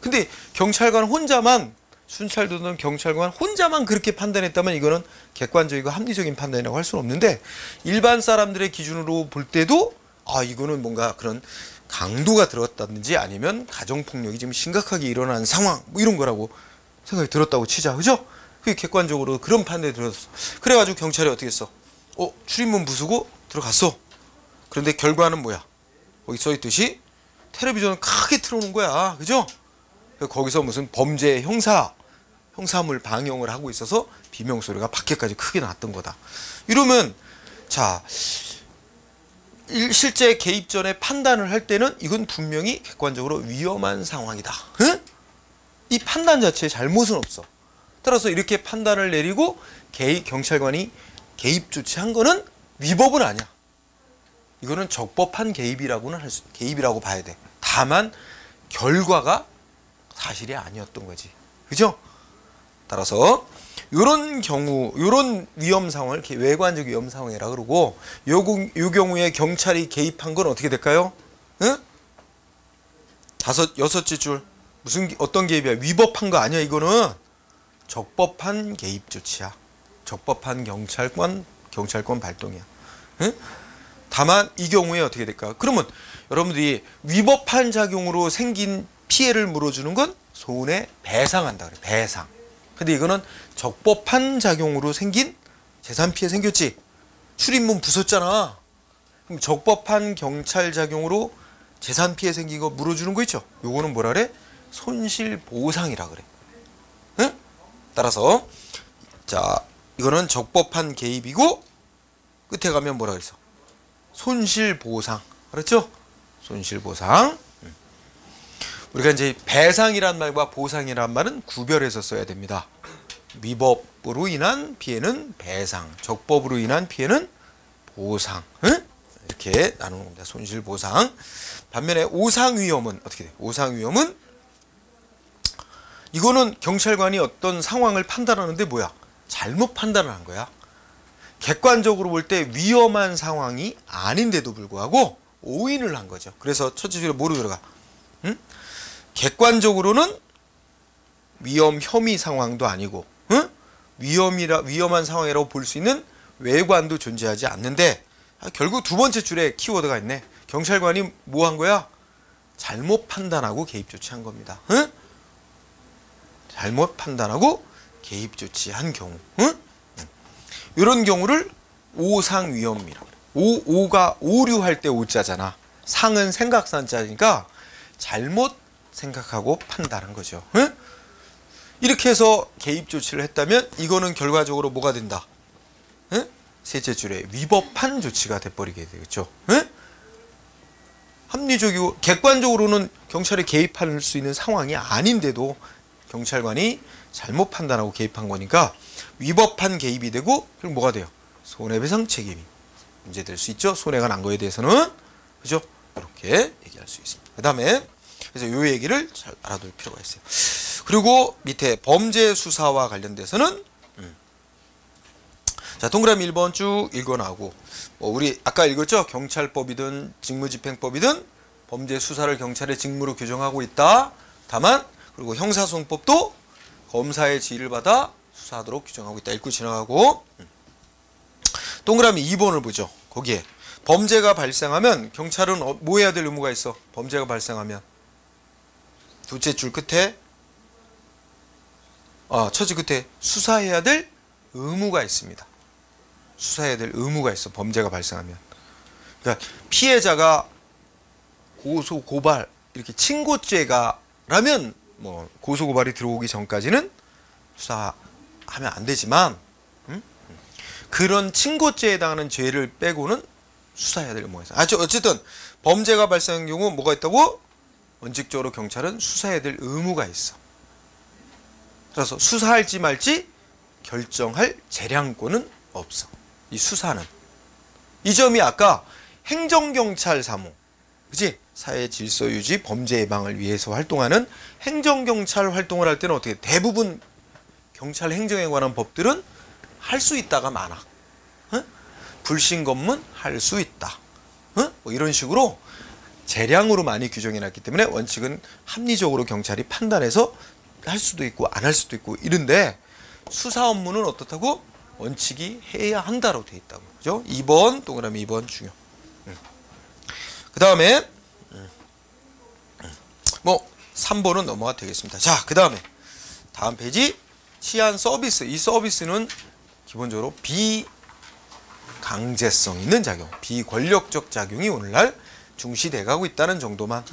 근데 경찰관 혼자만, 순찰 도던 경찰관 혼자만 그렇게 판단했다면 이거는 객관적이고 합리적인 판단이라고 할 수는 없는데 일반 사람들의 기준으로 볼 때도 아 이거는 뭔가 그런 강도가 들었다든지 아니면 가정폭력이 지금 심각하게 일어난 상황 뭐 이런 거라고 생각이 들었다고 치자. 그죠? 그게 객관적으로 그런 판단이 들었어. 그래가지고 경찰이 어떻게 했어? 출입문 부수고 들어갔어. 그런데 결과는 뭐야? 거기 써있듯이 텔레비전을 크게 틀어놓은 거야. 그죠? 거기서 무슨 범죄 형사물 방영을 하고 있어서 비명소리가 밖에까지 크게 났던 거다. 이러면 자 실제 개입 전에 판단을 할 때는 이건 분명히 객관적으로 위험한 상황이다. 응? 이 판단 자체에 잘못은 없어. 따라서 이렇게 판단을 내리고 경찰관이 개입 조치한 거는 위법은 아니야. 이거는 적법한 개입이라고는 개입이라고 봐야 돼. 다만 결과가 사실이 아니었던 거지. 그죠? 따라서 이런 경우, 이런 위험 상황을 외관적 위험 상황이라 그러고 요 경우에 경찰이 개입한 건 어떻게 될까요? 응? 여섯째 줄 어떤 개입이야? 위법한 거 아니야. 이거는 적법한 개입 조치야. 적법한 경찰권 발동이야. 응? 다만 이 경우에 어떻게 될까? 그러면 여러분들이 위법한 작용으로 생긴 피해를 물어주는 건 손해 배상한다 그래. 배상. 근데 이거는 적법한 작용으로 생긴 재산 피해 생겼지. 출입문 부쉈잖아. 그럼 적법한 경찰 작용으로 재산 피해 생긴 거 물어주는 거 있죠. 요거는 뭐라 그래? 손실보상이라 그래. 응? 따라서 자 이거는 적법한 개입이고 끝에 가면 뭐라 그랬어? 손실보상. 그렇죠? 손실보상. 우리가 이제 배상이란 말과 보상이란 말은 구별해서 써야 됩니다. 위법으로 인한 피해는 배상, 적법으로 인한 피해는 보상. 응? 이렇게 나누는 겁니다. 손실보상. 반면에 오상위험은 어떻게 돼? 오상위험은 이거는 경찰관이 어떤 상황을 판단하는데 뭐야? 잘못 판단을 한 거야. 객관적으로 볼 때 위험한 상황이 아닌데도 불구하고 오인을 한 거죠. 그래서 첫째 줄에 뭐로 들어가? 응? 객관적으로는 위험 혐의 상황도 아니고, 응? 위험한 상황이라고 볼 수 있는 외관도 존재하지 않는데 결국 두 번째 줄에 키워드가 있네. 경찰관이 뭐 한 거야? 잘못 판단하고 개입 조치한 겁니다. 응? 잘못 판단하고 개입 조치한 경우, 응? 이런 경우를 오상위험이라고 그래. 오가 오류할 때 오자잖아. 상은 생각산자니까 잘못 생각하고 판단한 거죠. 응? 이렇게 해서 개입 조치를 했다면 이거는 결과적으로 뭐가 된다? 응? 셋째 줄에 위법한 조치가 돼버리게 되겠죠. 응? 합리적이고 객관적으로는 경찰이 개입할 수 있는 상황이 아닌데도 경찰관이 잘못 판단하고 개입한 거니까 위법한 개입이 되고 그럼 뭐가 돼요? 손해배상 책임이 문제될 수 있죠. 손해가 난 거에 대해서는. 그죠? 이렇게 얘기할 수 있습니다. 그 다음에 그래서 이 얘기를 잘 알아둘 필요가 있어요. 그리고 밑에 범죄 수사와 관련돼서는 자 동그라미 1번 쭉 읽어나오고 우리 아까 읽었죠? 경찰법이든 직무집행법이든 범죄 수사를 경찰의 직무로 규정하고 있다. 다만 그리고 형사소송법도 검사의 지휘를 받아 수사하도록 규정하고 있다. 읽고 지나가고 동그라미 2번을 보죠. 거기에 범죄가 발생하면 경찰은 뭐 해야 될 의무가 있어? 범죄가 발생하면 둘째 줄 끝에 첫째 끝에 수사해야 될 의무가 있습니다. 수사해야 될 의무가 있어. 범죄가 발생하면. 그러니까 피해자가 고소 고발 이렇게 친고죄가라면 뭐 고소 고발이 들어오기 전까지는 수사하면 안 되지만 그런 친고죄에 해당하는 죄를 빼고는 수사해야 될 의무가 있어. 어쨌든 범죄가 발생한 경우 뭐가 있다고? 원칙적으로 경찰은 수사해야 될 의무가 있어. 그래서 수사할지 말지 결정할 재량권은 없어. 이 수사는. 이 점이 아까 행정경찰 사무, 그치? 사회 질서 유지, 범죄 예방을 위해서 활동하는 행정경찰 활동을 할 때는 어떻게 대부분 경찰 행정에 관한 법들은 할 수 있다가 많아. 불신검문 할 수 있다. 뭐 이런 식으로 재량으로 많이 규정해놨기 때문에 원칙은 합리적으로 경찰이 판단해서 할 수도 있고 안 할 수도 있고 이런데 수사 업무는 어떻다고? 원칙이 해야 한다로 돼 있다고. 그죠? 2번 동그라미 2번 중요. 그 다음에 뭐 3번은 넘어가 되겠습니다. 자, 그 다음에 다음 페이지 치안 서비스. 이 서비스는 기본적으로 비강제성 있는 작용, 비권력적 작용이 오늘날 중시돼 가고 있다는 정도만.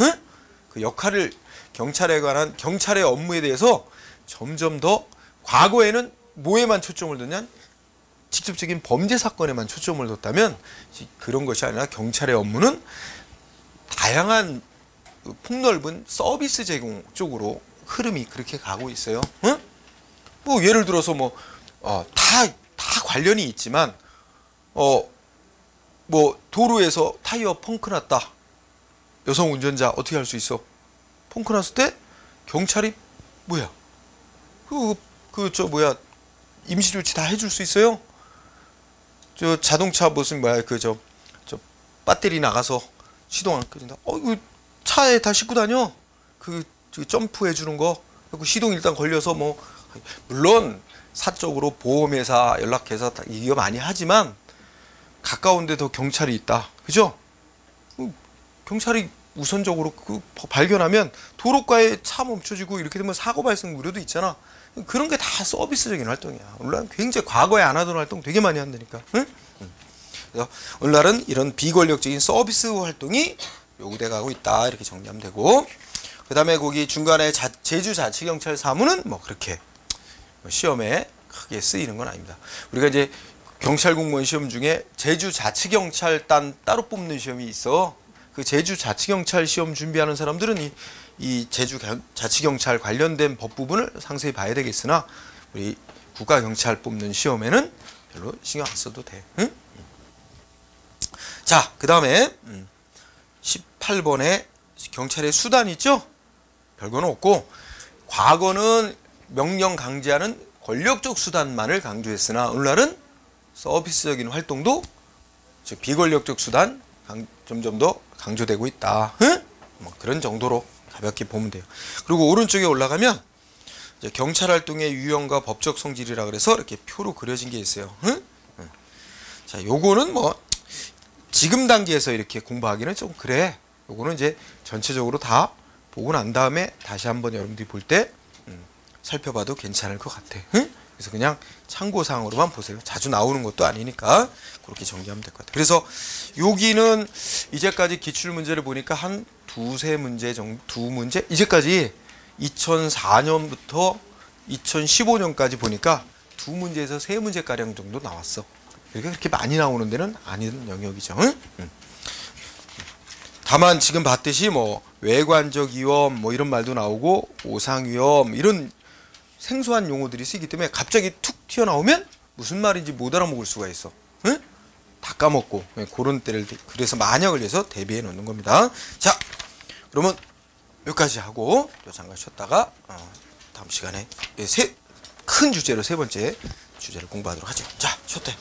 그 역할을 경찰에 관한 경찰의 업무에 대해서 점점 더 과거에는 뭐에만 초점을 뒀냐? 직접적인 범죄 사건에만 초점을 뒀다면 그런 것이 아니라 경찰의 업무는 다양한 폭넓은 서비스 제공 쪽으로 흐름이 그렇게 가고 있어요. 뭐 예를 들어서 다 관련이 있지만 뭐 도로에서 타이어 펑크 났다. 여성 운전자 어떻게 할 수 있어? 펑크 났을 때 경찰이 임시 조치 다 해줄 수 있어요. 저 자동차 무슨 저 배터리 나가서 시동 안 켜진다. 이거 차에 다 싣고 다녀. 그 점프해 주는 거. 그 시동 일단 걸려서 물론 사적으로 보험회사 연락해서 이거 많이 하지만 가까운 데도 경찰이 있다. 그죠? 경찰이 우선적으로 발견하면 도로가에 차 멈춰지고 이렇게 되면 사고 발생 우려도 있잖아. 그런 게 다 서비스적인 활동이야. 오늘날은 굉장히 과거에 안 하던 활동 되게 많이 한다니까. 그래서 오늘날은 이런 비권력적인 서비스 활동이 요구돼 가고 있다. 이렇게 정리하면 되고, 그 다음에 거기 중간에 제주자치경찰 사무는 그렇게 시험에 크게 쓰이는 건 아닙니다. 우리가 이제 경찰 공무원 시험 중에 제주자치경찰단 따로 뽑는 시험이 있어. 그 제주자치경찰 시험 준비하는 사람들은 이 제주자치경찰 관련된 법 부분을 상세히 봐야 되겠으나 우리 국가경찰 뽑는 시험에는 별로 신경 안 써도 돼. 응? 자, 그 다음에 18번에 경찰의 수단 있죠? 별거는 없고, 과거는 명령 강제하는 권력적 수단만을 강조했으나 오늘날은 서비스적인 활동도, 즉 비권력적 수단 점점 더 강조되고 있다. 그런 정도로 가볍게 보면 돼요. 그리고 오른쪽에 올라가면 이제 경찰 활동의 유형과 법적 성질이라 그래서 이렇게 표로 그려진 게 있어요. 자, 요거는 지금 단계에서 이렇게 공부하기는 좀 그래. 요거는 이제 전체적으로 다 보고 난 다음에 다시 한번 여러분들이 볼 때 살펴봐도 괜찮을 것 같아. 그래서 그냥 참고사항으로만 보세요. 자주 나오는 것도 아니니까 그렇게 정리하면 될 것 같아요. 그래서 여기는 이제까지 기출문제를 보니까 한 두세 문제 정도, 두 문제? 이제까지 2004년부터 2015년까지 보니까 두 문제에서 세 문제가량 정도 나왔어. 그러니까 그렇게 많이 나오는 데는 아닌 영역이죠. 다만 지금 봤듯이 외관적 위험 이런 말도 나오고 오상 위험 이런 생소한 용어들이 쓰이기 때문에 갑자기 툭 튀어나오면 무슨 말인지 못 알아먹을 수가 있어. 다 까먹고 그런 때를 그래서 만약을 위해서 대비해 놓는 겁니다. 자, 그러면 여기까지 하고 또 잠깐 쉬었다가 다음 시간에 큰 주제로 세 번째 주제를 공부하도록 하죠. 자, 쉬었대.